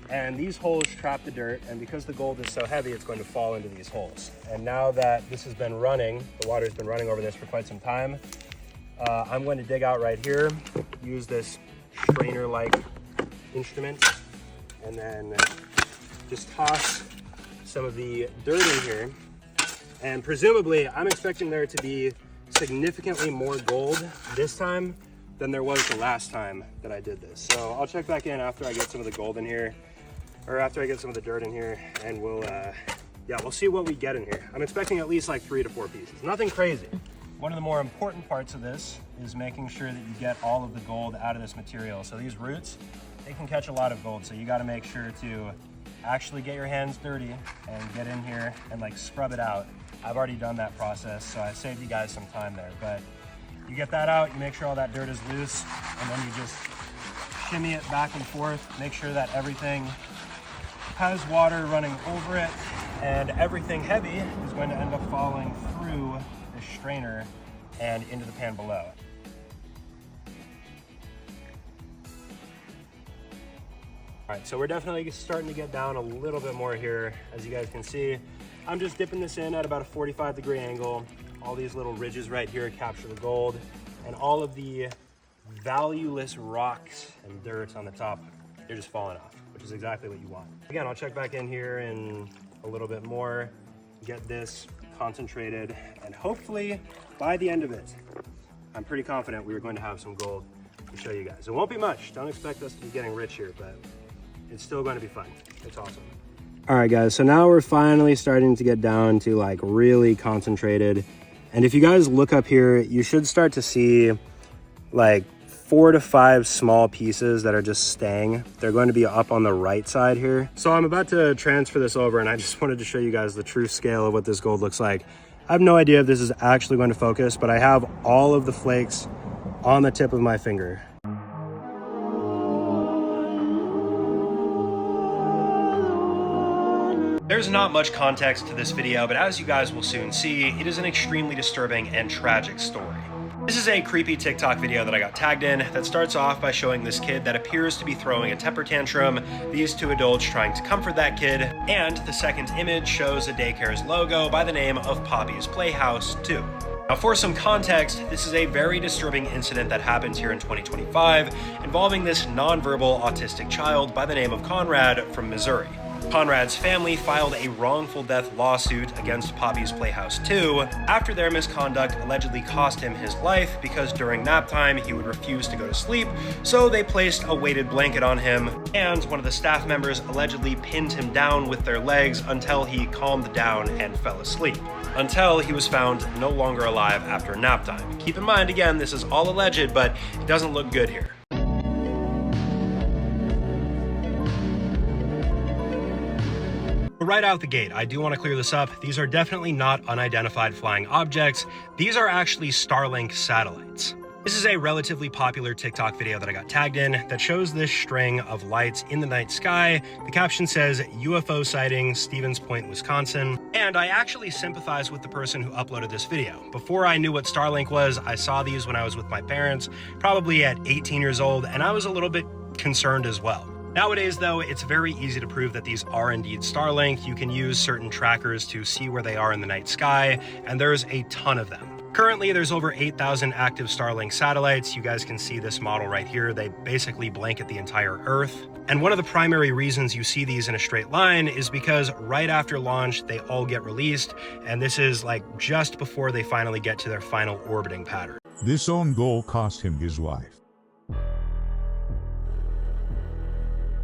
and these holes trap the dirt, and because the gold is so heavy, it's going to fall into these holes. And now that this has been running, the water's been running over this for quite some time, I'm going to dig out right here, use this strainer-like instrument, and then just toss some of the dirt in here. And presumably, I'm expecting there to be significantly more gold this time than there was the last time that I did this. So I'll check back in after I get some of the gold in here, or after I get some of the dirt in here, and we'll see what we get in here. I'm expecting at least like 3 to 4 pieces, nothing crazy. One of the more important parts of this is making sure that you get all of the gold out of this material. So these roots, they can catch a lot of gold, so you gotta make sure to actually get your hands dirty and get in here and like scrub it out. I've already done that process, so I saved you guys some time there, but you get that out, you make sure all that dirt is loose, and then you just shimmy it back and forth, make sure that everything has water running over it, and everything heavy is going to end up falling through the strainer and into the pan below. All right, so we're definitely starting to get down a little bit more here. As you guys can see, I'm just dipping this in at about a 45-degree angle. All these little ridges right here capture the gold, and all of the valueless rocks and dirt on the top, they're just falling off, which is exactly what you want. Again, I'll check back in here in a little bit more, get this concentrated, and hopefully by the end of it, I'm pretty confident we are going to have some gold to show you guys. It won't be much. Don't expect us to be getting rich here, but it's still going to be fun. It's awesome. All right, guys, so now we're finally starting to get down to like really concentrated. And if you guys look up here, you should start to see like 4 to 5 small pieces that are just staying. They're going to be up on the right side here. So I'm about to transfer this over, and I just wanted to show you guys the true scale of what this gold looks like. I have no idea if this is actually going to focus, but I have all of the flakes on the tip of my finger. There's not much context to this video, but as you guys will soon see, it is an extremely disturbing and tragic story. This is a creepy TikTok video that I got tagged in that starts off by showing this kid that appears to be throwing a temper tantrum, these 2 adults trying to comfort that kid, and the second image shows a daycare's logo by the name of Poppy's Playhouse 2. Now, for some context, this is a very disturbing incident that happened here in 2025 involving this nonverbal autistic child by the name of Conrad from Missouri. Conrad's family filed a wrongful death lawsuit against Poppy's Playhouse 2 after their misconduct allegedly cost him his life because during nap time he would refuse to go to sleep, so they placed a weighted blanket on him, and one of the staff members allegedly pinned him down with their legs until he calmed down and fell asleep, until he was found no longer alive after nap time. Keep in mind, again, this is all alleged, but it doesn't look good here. Right out the gate, I do want to clear this up. These are definitely not unidentified flying objects. These are actually Starlink satellites. This is a relatively popular TikTok video that I got tagged in that shows this string of lights in the night sky. The caption says, "UFO sighting, Stevens Point, Wisconsin." And I actually sympathize with the person who uploaded this video. Before I knew what Starlink was, I saw these when I was with my parents, probably at 18 years old, and I was a little bit concerned as well. Nowadays, though, it's very easy to prove that these are indeed Starlink. You can use certain trackers to see where they are in the night sky, and there's a ton of them. Currently, there's over 8,000 active Starlink satellites. You guys can see this model right here. They basically blanket the entire Earth. And one of the primary reasons you see these in a straight line is because right after launch, they all get released, and this is like just before they finally get to their final orbiting pattern. This own goal cost him his life.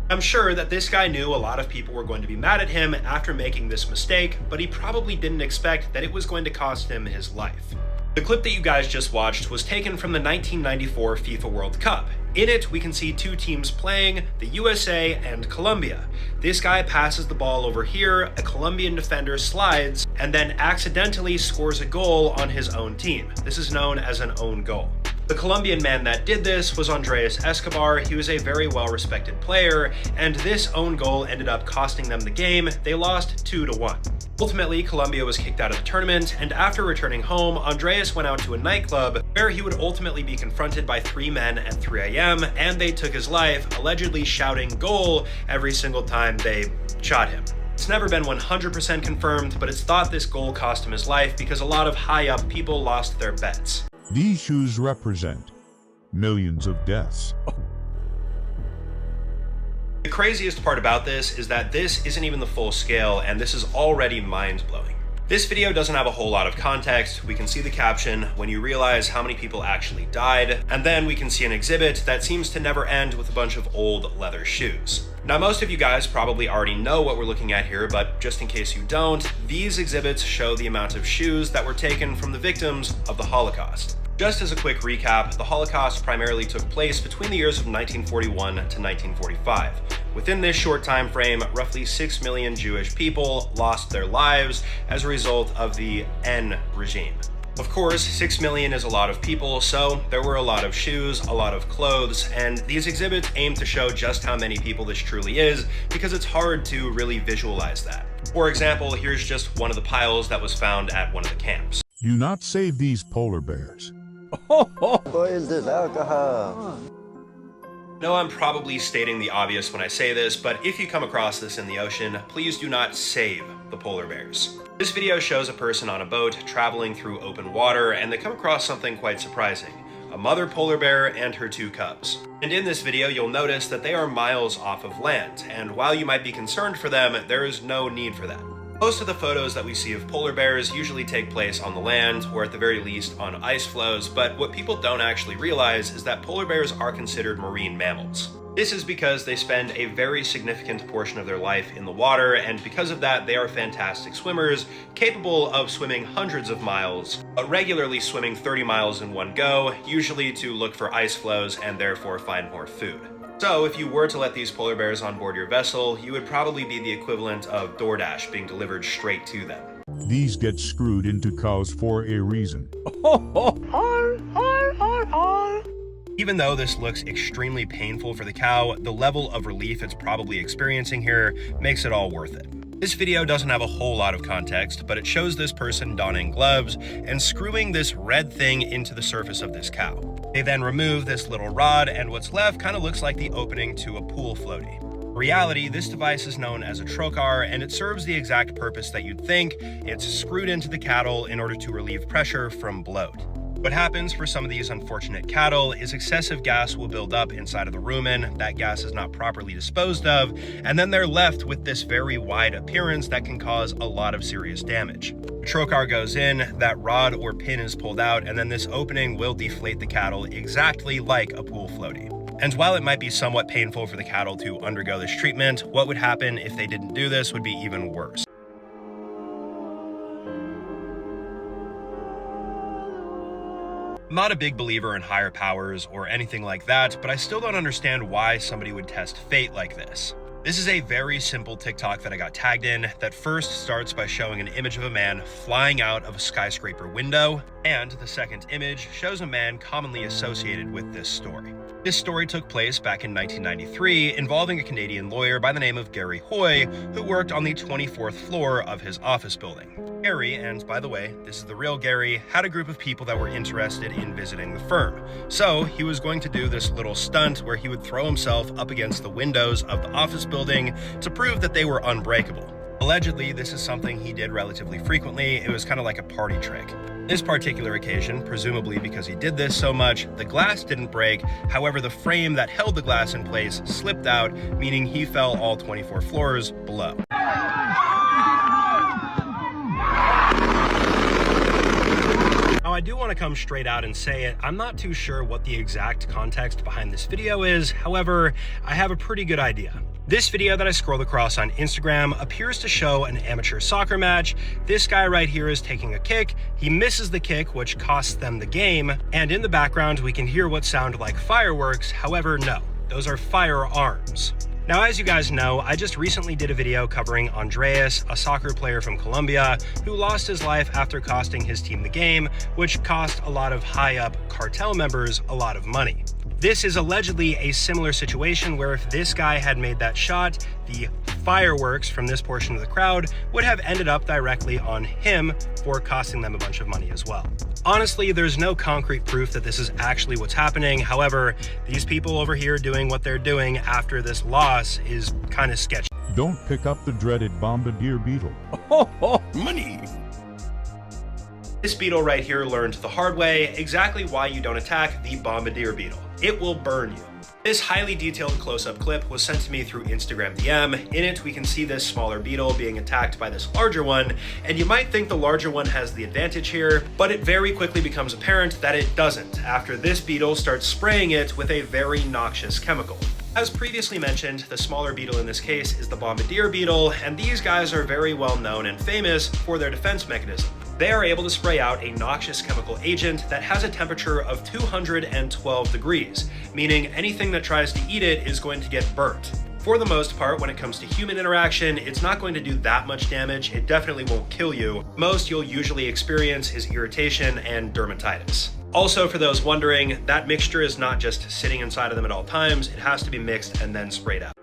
I'm sure that this guy knew a lot of people were going to be mad at him after making this mistake, but he probably didn't expect that it was going to cost him his life. The clip that you guys just watched was taken from the 1994 FIFA World Cup. In it, we can see two teams playing, the USA and Colombia. This guy passes the ball over here, a Colombian defender slides, and then accidentally scores a goal on his own team. This is known as an own goal. The Colombian man that did this was Andres Escobar. He was a very well-respected player, and this own goal ended up costing them the game. They lost 2-1. Ultimately, Colombia was kicked out of the tournament, and after returning home, Andreas went out to a nightclub where he would ultimately be confronted by three men at 3 a.m., and they took his life, allegedly shouting "goal" every single time they shot him. It's never been 100% confirmed, but it's thought this goal cost him his life because a lot of high-up people lost their bets. These shoes represent millions of deaths. The craziest part about this is that this isn't even the full scale, and this is already mind-blowing. This video doesn't have a whole lot of context. We can see the caption when you realize how many people actually died, and then we can see an exhibit that seems to never end with a bunch of old leather shoes. Now, most of you guys probably already know what we're looking at here, but just in case you don't, these exhibits show the amount of shoes that were taken from the victims of the Holocaust. Just as a quick recap, the Holocaust primarily took place between the years of 1941 to 1945. Within this short time frame, roughly 6 million Jewish people lost their lives as a result of the N regime. Of course, 6 million is a lot of people, so there were a lot of shoes, a lot of clothes, and these exhibits aim to show just how many people this truly is, because it's hard to really visualize that. For example, here's just one of the piles that was found at one of the camps. Do not save these polar bears. Boy, is this alcohol? No, I'm probably stating the obvious when I say this, but if you come across this in the ocean, please do not save the polar bears. This video shows a person on a boat traveling through open water, and they come across something quite surprising: a mother polar bear and her two cubs. And in this video, you'll notice that they are miles off of land, and while you might be concerned for them, there is no need for that. Most of the photos that we see of polar bears usually take place on the land, or at the very least on ice floes, but what people don't actually realize is that polar bears are considered marine mammals. This is because they spend a very significant portion of their life in the water, and because of that, they are fantastic swimmers, capable of swimming hundreds of miles, but regularly swimming 30 miles in one go, usually to look for ice floes and therefore find more food. So if you were to let these polar bears on board your vessel, you would probably be the equivalent of DoorDash being delivered straight to them. These get screwed into cows for a reason. Even though this looks extremely painful for the cow, the level of relief it's probably experiencing here makes it all worth it. This video doesn't have a whole lot of context, but it shows this person donning gloves and screwing this red thing into the surface of this cow. They then remove this little rod, and what's left kind of looks like the opening to a pool floaty. In reality, this device is known as a trocar, and it serves the exact purpose that you'd think. It's screwed into the cattle in order to relieve pressure from bloat. What happens for some of these unfortunate cattle is excessive gas will build up inside of the rumen. That gas is not properly disposed of, and then they're left with this very wide appearance that can cause a lot of serious damage. The trocar goes in, that rod or pin is pulled out, and then this opening will deflate the cattle exactly like a pool floaty. And while it might be somewhat painful for the cattle to undergo this treatment, what would happen if they didn't do this would be even worse. I'm not a big believer in higher powers or anything like that, but I still don't understand why somebody would test fate like this. This is a very simple TikTok that I got tagged in that first starts by showing an image of a man flying out of a skyscraper window, and the second image shows a man commonly associated with this story. This story took place back in 1993, involving a Canadian lawyer by the name of Gary Hoy, who worked on the 24th floor of his office building. Gary, and by the way, this is the real Gary, had a group of people that were interested in visiting the firm. So he was going to do this little stunt where he would throw himself up against the windows of the office building to prove that they were unbreakable. Allegedly, this is something he did relatively frequently. It was kind of like a party trick. This particular occasion, presumably because he did this so much, the glass didn't break. However, the frame that held the glass in place slipped out, meaning he fell all 24 floors below. Now, I do want to come straight out and say it. I'm not too sure what the exact context behind this video is. However, I have a pretty good idea. This video that I scrolled across on Instagram appears to show an amateur soccer match. This guy right here is taking a kick. He misses the kick, which costs them the game. And in the background, we can hear what sound like fireworks. However, no, those are firearms. Now, as you guys know, I just recently did a video covering Andreas, a soccer player from Colombia, who lost his life after costing his team the game, which cost a lot of high-up cartel members a lot of money. This is allegedly a similar situation where if this guy had made that shot, the fireworks from this portion of the crowd would have ended up directly on him for costing them a bunch of money as well. Honestly, there's no concrete proof that this is actually what's happening. However, these people over here doing what they're doing after this loss is kind of sketchy. Don't pick up the dreaded bombardier beetle. Money! This beetle right here learned the hard way exactly why you don't attack the bombardier beetle. It will burn you. This highly detailed close-up clip was sent to me through Instagram DM. In it, we can see this smaller beetle being attacked by this larger one, and you might think the larger one has the advantage here, but it very quickly becomes apparent that it doesn't after this beetle starts spraying it with a very noxious chemical. As previously mentioned, the smaller beetle in this case is the bombardier beetle, and these guys are very well known and famous for their defense mechanism. They are able to spray out a noxious chemical agent that has a temperature of 212 degrees, meaning anything that tries to eat it is going to get burnt. For the most part, when it comes to human interaction, it's not going to do that much damage. It definitely won't kill you. Most you'll usually experience is irritation and dermatitis. Also, for those wondering, that mixture is not just sitting inside of them at all times. It has to be mixed and then sprayed out.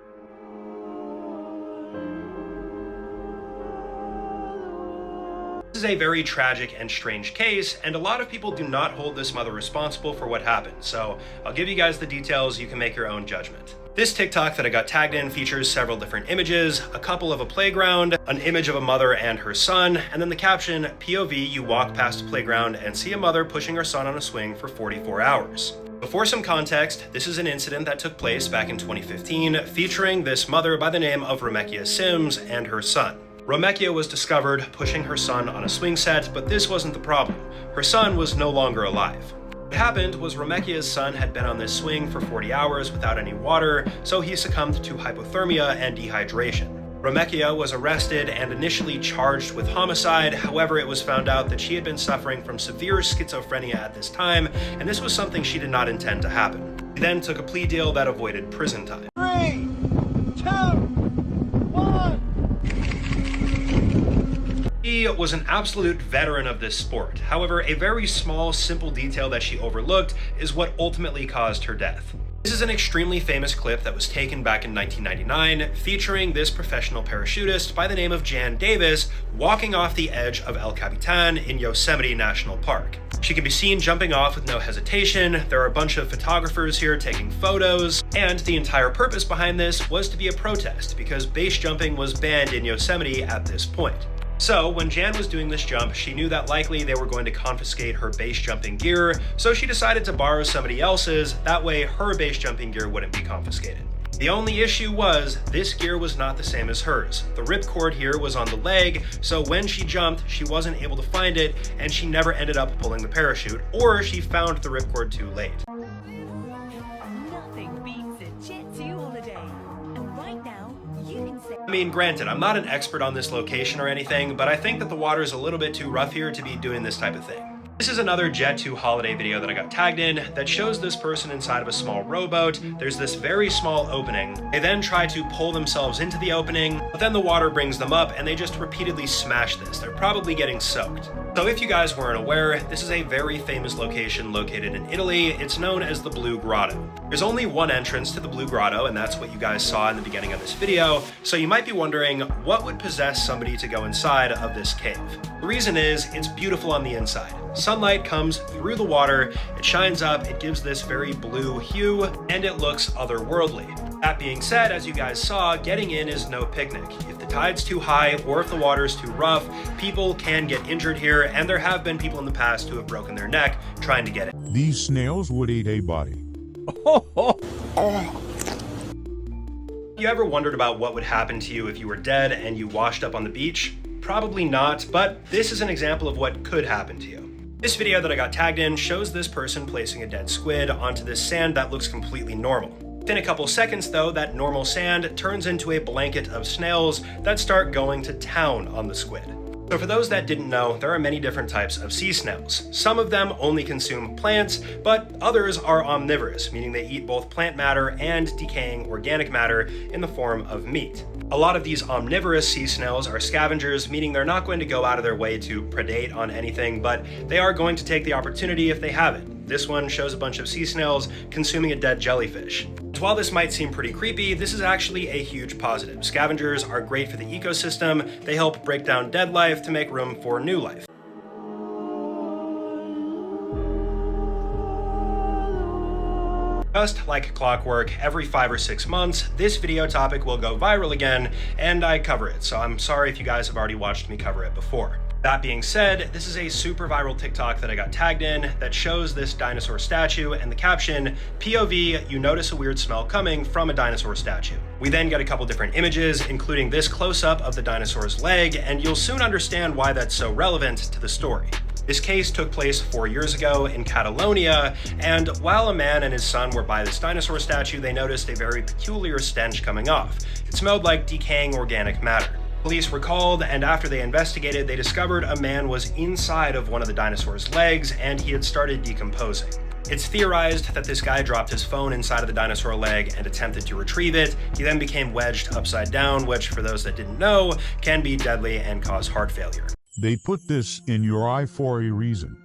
This is a very tragic and strange case, and a lot of people do not hold this mother responsible for what happened, so I'll give you guys the details. You can make your own judgment. This TikTok that I got tagged in features several different images, a couple of a playground, an image of a mother and her son, and then the caption, POV, you walk past a playground and see a mother pushing her son on a swing for 44 hours. Before some context, this is an incident that took place back in 2015, featuring this mother by the name of Romekia Sims and her son. Romekia was discovered pushing her son on a swing set, but this wasn't the problem. Her son was no longer alive. What happened was Romekia's son had been on this swing for 40 hours without any water, so he succumbed to hypothermia and dehydration. Romekia was arrested and initially charged with homicide. However, it was found out that she had been suffering from severe schizophrenia at this time, and this was something she did not intend to happen. She then took a plea deal that avoided prison time. 3, 2, 1. She was an absolute veteran of this sport. However, a very small, simple detail that she overlooked is what ultimately caused her death. This is an extremely famous clip that was taken back in 1999, featuring this professional parachutist by the name of Jan Davis walking off the edge of El Capitan in Yosemite National Park. She can be seen jumping off with no hesitation. There are a bunch of photographers here taking photos, and the entire purpose behind this was to be a protest because base jumping was banned in Yosemite at this point. So when Jan was doing this jump, she knew that likely they were going to confiscate her base jumping gear, so she decided to borrow somebody else's, that way her base jumping gear wouldn't be confiscated. The only issue was, this gear was not the same as hers. The ripcord here was on the leg, so when she jumped, she wasn't able to find it, and she never ended up pulling the parachute, or she found the ripcord too late. Nothing beats a jet holiday. And right now, you can say... I mean, granted, I'm not an expert on this location or anything, but I think that the water is a little bit too rough here to be doing this type of thing. This is another Jet 2 holiday video that I got tagged in that shows this person inside of a small rowboat. There's this very small opening. They then try to pull themselves into the opening, but then the water brings them up and they just repeatedly smash this. They're probably getting soaked. So if you guys weren't aware, this is a very famous location located in Italy. It's known as the Blue Grotto. There's only one entrance to the Blue Grotto, and that's what you guys saw in the beginning of this video. So you might be wondering, what would possess somebody to go inside of this cave? The reason is, it's beautiful on the inside. Sunlight comes through the water, it shines up, it gives this very blue hue, and it looks otherworldly. That being said, as you guys saw, getting in is no picnic. If the tide's too high or if the water's too rough, people can get injured here, and there have been people in the past who have broken their neck trying to get in. These snails would eat a body. You ever wondered about what would happen to you if you were dead and you washed up on the beach? Probably not, but this is an example of what could happen to you. This video that I got tagged in shows this person placing a dead squid onto this sand that looks completely normal. Within a couple seconds though, that normal sand turns into a blanket of snails that start going to town on the squid. So for those that didn't know, there are many different types of sea snails. Some of them only consume plants, but others are omnivorous, meaning they eat both plant matter and decaying organic matter in the form of meat. A lot of these omnivorous sea snails are scavengers, meaning they're not going to go out of their way to predate on anything, but they are going to take the opportunity if they have it. This one shows a bunch of sea snails consuming a dead jellyfish. So while this might seem pretty creepy, this is actually a huge positive. Scavengers are great for the ecosystem. They help break down dead life to make room for new life. Just like clockwork, every 5 or 6 months, this video topic will go viral again, and I cover it, so I'm sorry if you guys have already watched me cover it before. That being said, this is a super viral TikTok that I got tagged in that shows this dinosaur statue and the caption, POV, you notice a weird smell coming from a dinosaur statue. We then get a couple different images, including this close-up of the dinosaur's leg, and you'll soon understand why that's so relevant to the story. This case took place 4 years ago in Catalonia, and while a man and his son were by this dinosaur statue, they noticed a very peculiar stench coming off. It smelled like decaying organic matter. Police were called, and after they investigated, they discovered a man was inside of one of the dinosaur's legs, and he had started decomposing. It's theorized that this guy dropped his phone inside of the dinosaur leg and attempted to retrieve it. He then became wedged upside down, which, for those that didn't know, can be deadly and cause heart failure. They put this in your eye for a reason.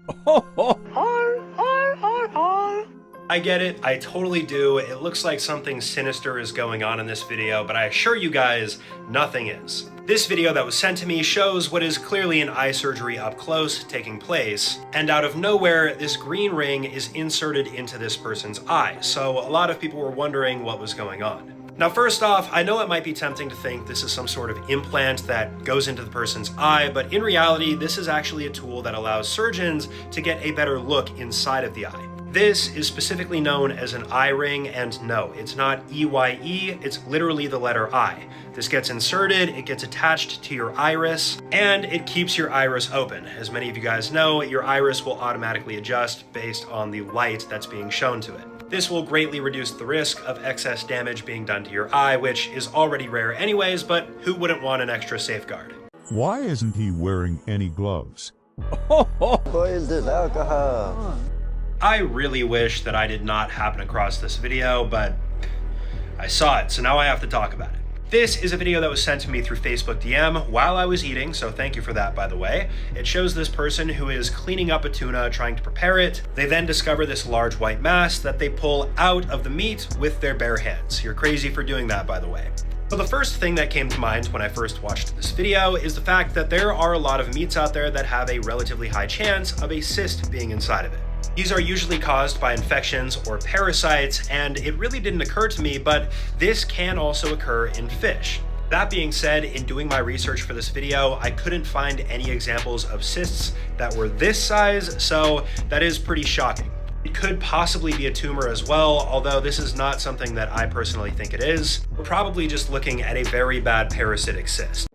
I get it, I totally do. It looks like something sinister is going on in this video, but I assure you guys, nothing is. This video that was sent to me shows what is clearly an eye surgery up close taking place, and out of nowhere, this green ring is inserted into this person's eye, so a lot of people were wondering what was going on. Now, first off, I know it might be tempting to think this is some sort of implant that goes into the person's eye, but in reality, this is actually a tool that allows surgeons to get a better look inside of the eye. This is specifically known as an eye ring, and no, it's not EYE, it's literally the letter I. This gets inserted, it gets attached to your iris, and it keeps your iris open. As many of you guys know, your iris will automatically adjust based on the light that's being shown to it. This will greatly reduce the risk of excess damage being done to your eye, which is already rare anyways, but who wouldn't want an extra safeguard? Why isn't he wearing any gloves? Poisoned alcohol. I really wish that I did not happen across this video, but I saw it, so now I have to talk about it. This is a video that was sent to me through Facebook DM while I was eating, so thank you for that, by the way. It shows this person who is cleaning up a tuna, trying to prepare it. They then discover this large white mass that they pull out of the meat with their bare hands. You're crazy for doing that, by the way. So the first thing that came to mind when I first watched this video is the fact that there are a lot of meats out there that have a relatively high chance of a cyst being inside of it. These are usually caused by infections or parasites, and it really didn't occur to me, but this can also occur in fish. That being said, in doing my research for this video, I couldn't find any examples of cysts that were this size, so that is pretty shocking. It could possibly be a tumor as well, although this is not something that I personally think it is. We're probably just looking at a very bad parasitic cyst.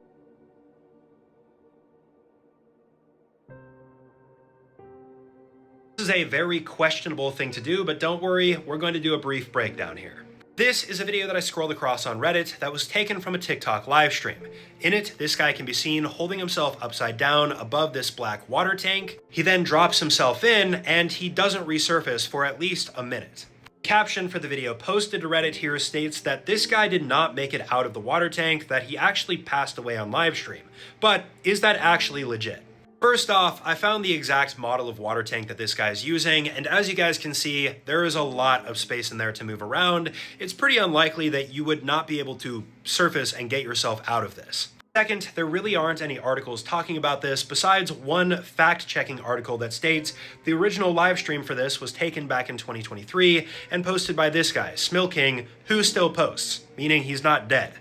This is a very questionable thing to do, but don't worry, we're going to do a brief breakdown here. This is a video that I scrolled across on Reddit that was taken from a TikTok live stream. In it, this guy can be seen holding himself upside down above this black water tank. He then drops himself in and he doesn't resurface for at least a minute. The caption for the video posted to Reddit here states that this guy did not make it out of the water tank, that he actually passed away on live stream. But is that actually legit? First off, I found the exact model of water tank that this guy is using, and as you guys can see, there is a lot of space in there to move around. It's pretty unlikely that you would not be able to surface and get yourself out of this. Second, there really aren't any articles talking about this besides one fact-checking article that states the original live stream for this was taken back in 2023 and posted by this guy, Smilking, who still posts, meaning he's not dead.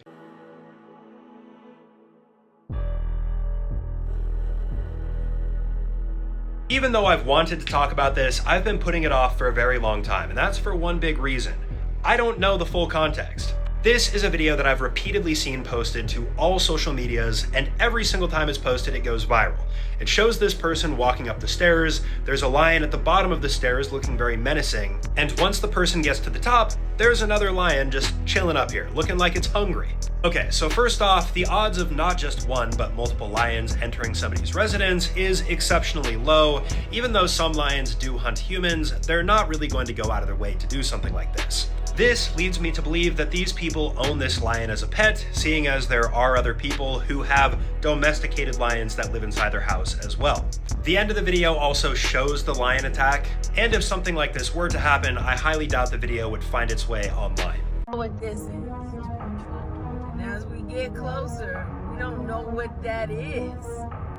Even though I've wanted to talk about this, I've been putting it off for a very long time, and that's for one big reason. I don't know the full context. This is a video that I've repeatedly seen posted to all social medias, and every single time it's posted, it goes viral. It shows this person walking up the stairs, there's a lion at the bottom of the stairs looking very menacing, and once the person gets to the top, there's another lion just chilling up here, looking like it's hungry. Okay, so first off, the odds of not just one, but multiple lions entering somebody's residence is exceptionally low. Even though some lions do hunt humans, they're not really going to go out of their way to do something like this. This leads me to believe that these people own this lion as a pet, seeing as there are other people who have domesticated lions that live inside their house as well. The end of the video also shows the lion attack, and if something like this were to happen, I highly doubt the video would find its way online. What this is. And as we get closer, we don't know what that is.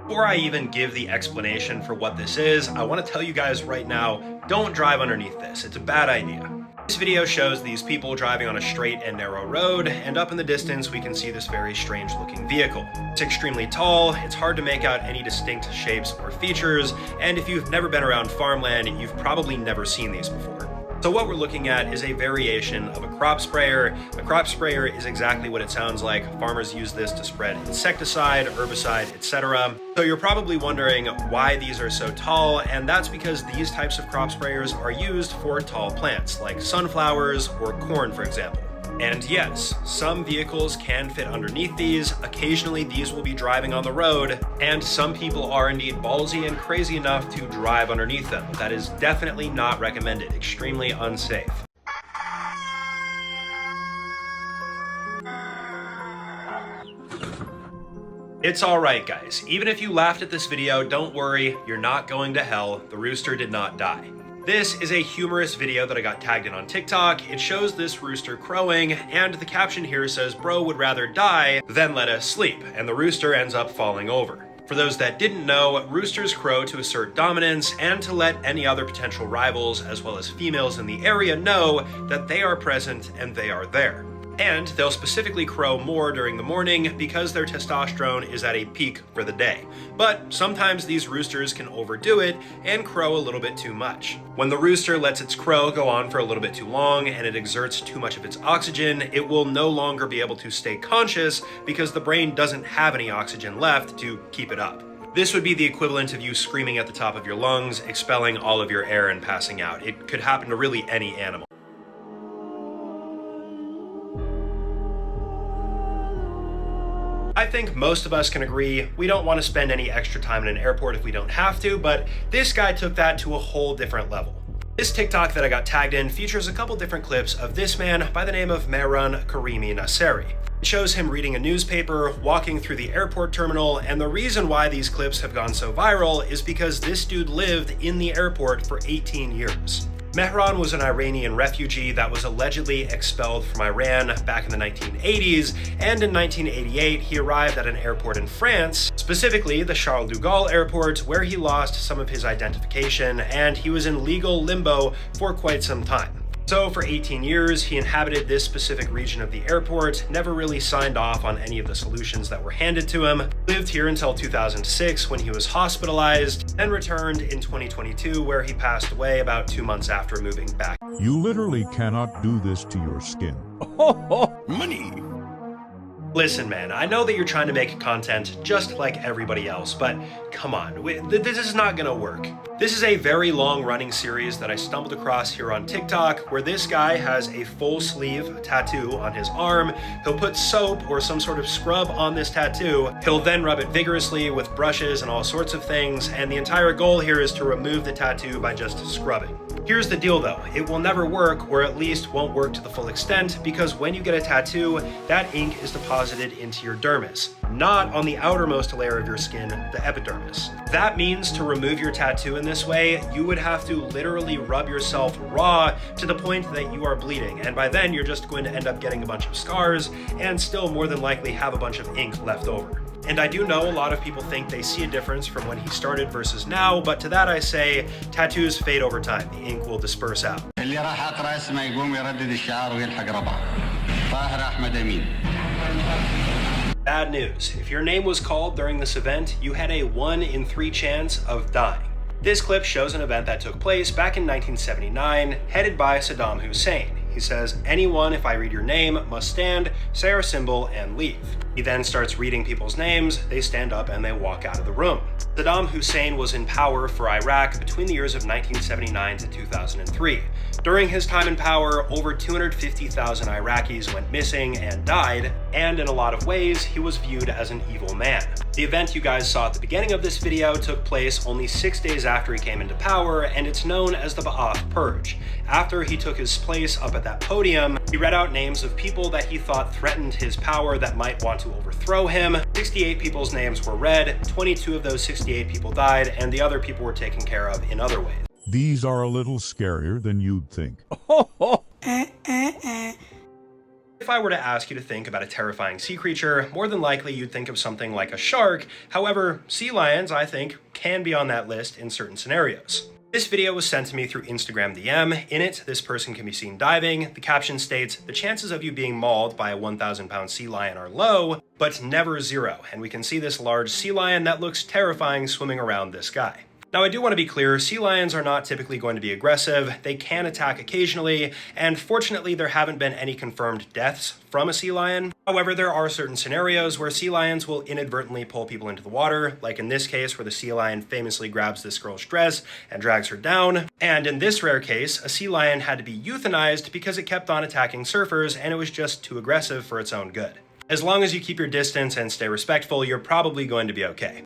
Before I even give the explanation for what this is, I want to tell you guys right now, don't drive underneath this. It's a bad idea. This video shows these people driving on a straight and narrow road, and up in the distance we can see this very strange looking vehicle. It's extremely tall, it's hard to make out any distinct shapes or features, and if you've never been around farmland, you've probably never seen these before. So what we're looking at is a variation of a crop sprayer. A crop sprayer is exactly what it sounds like. Farmers use this to spread insecticide, herbicide, etc. So you're probably wondering why these are so tall, and that's because these types of crop sprayers are used for tall plants, like sunflowers or corn, for example. And yes, some vehicles can fit underneath these. Occasionally these will be driving on the road, and some people are indeed ballsy and crazy enough to drive underneath them. That is definitely not recommended, extremely unsafe. It's alright guys, even if you laughed at this video, don't worry, you're not going to hell. The rooster did not die. This is a humorous video that I got tagged in on TikTok. It shows this rooster crowing, and the caption here says, "Bro would rather die than let us sleep," and the rooster ends up falling over. For those that didn't know, roosters crow to assert dominance and to let any other potential rivals, as well as females in the area, know that they are present and they are there. And they'll specifically crow more during the morning because their testosterone is at a peak for the day. But sometimes these roosters can overdo it and crow a little bit too much. When the rooster lets its crow go on for a little bit too long and it exerts too much of its oxygen, it will no longer be able to stay conscious because the brain doesn't have any oxygen left to keep it up. This would be the equivalent of you screaming at the top of your lungs, expelling all of your air and passing out. It could happen to really any animal. I think most of us can agree we don't want to spend any extra time in an airport if we don't have to, but this guy took that to a whole different level. This TikTok that I got tagged in features a couple different clips of this man by the name of Mehran Karimi Nasseri. It shows him reading a newspaper, walking through the airport terminal, and the reason why these clips have gone so viral is because this dude lived in the airport for 18 years. Mehran was an Iranian refugee that was allegedly expelled from Iran back in the 1980s, and in 1988 he arrived at an airport in France, specifically the Charles de Gaulle airport, where he lost some of his identification and he was in legal limbo for quite some time. So for 18 years, he inhabited this specific region of the airport, never really signed off on any of the solutions that were handed to him, lived here until 2006 when he was hospitalized, and returned in 2022 where he passed away about 2 months after moving back. You literally cannot do this to your skin. Money. Listen, man, I know that you're trying to make content just like everybody else, but come on, this is not gonna work. This is a very long-running series that I stumbled across here on TikTok, where this guy has a full sleeve tattoo on his arm. He'll put soap or some sort of scrub on this tattoo. He'll then rub it vigorously with brushes and all sorts of things, and the entire goal here is to remove the tattoo by just scrubbing. Here's the deal though, it will never work, or at least won't work to the full extent, because when you get a tattoo, that ink is deposited into your dermis, not on the outermost layer of your skin, the epidermis. That means to remove your tattoo in this way, you would have to literally rub yourself raw to the point that you are bleeding, and by then you're just going to end up getting a bunch of scars and still more than likely have a bunch of ink left over. And I do know a lot of people think they see a difference from when he started versus now, but to that I say, tattoos fade over time. The ink will disperse out. Bad news. If your name was called during this event, you had a 1 in 3 chance of dying. This clip shows an event that took place back in 1979, headed by Saddam Hussein. He says, "Anyone, if I read your name, must stand, say our symbol, and leave." He then starts reading people's names, they stand up and they walk out of the room. Saddam Hussein was in power for Iraq between the years of 1979 to 2003. During his time in power, over 250,000 Iraqis went missing and died, and in a lot of ways, he was viewed as an evil man. The event you guys saw at the beginning of this video took place only 6 days after he came into power, and it's known as the Ba'ath Purge. After he took his place up at that podium, he read out names of people that he thought threatened his power that might want to overthrow him. 68 people's names were read, 22 of those 68 people died, and the other people were taken care of in other ways. These are a little scarier than you'd think. If I were to ask you to think about a terrifying sea creature, more than likely you'd think of something like a shark. However, sea lions, I think, can be on that list in certain scenarios. This video was sent to me through Instagram DM. In it, this person can be seen diving. The caption states, "The chances of you being mauled by a 1,000-pound sea lion are low, but never zero." And we can see this large sea lion that looks terrifying swimming around this guy. Now, I do want to be clear, sea lions are not typically going to be aggressive. They can attack occasionally, and fortunately, there haven't been any confirmed deaths from a sea lion. However, there are certain scenarios where sea lions will inadvertently pull people into the water, like in this case where the sea lion famously grabs this girl's dress and drags her down. And in this rare case, a sea lion had to be euthanized because it kept on attacking surfers and it was just too aggressive for its own good. As long as you keep your distance and stay respectful, you're probably going to be okay.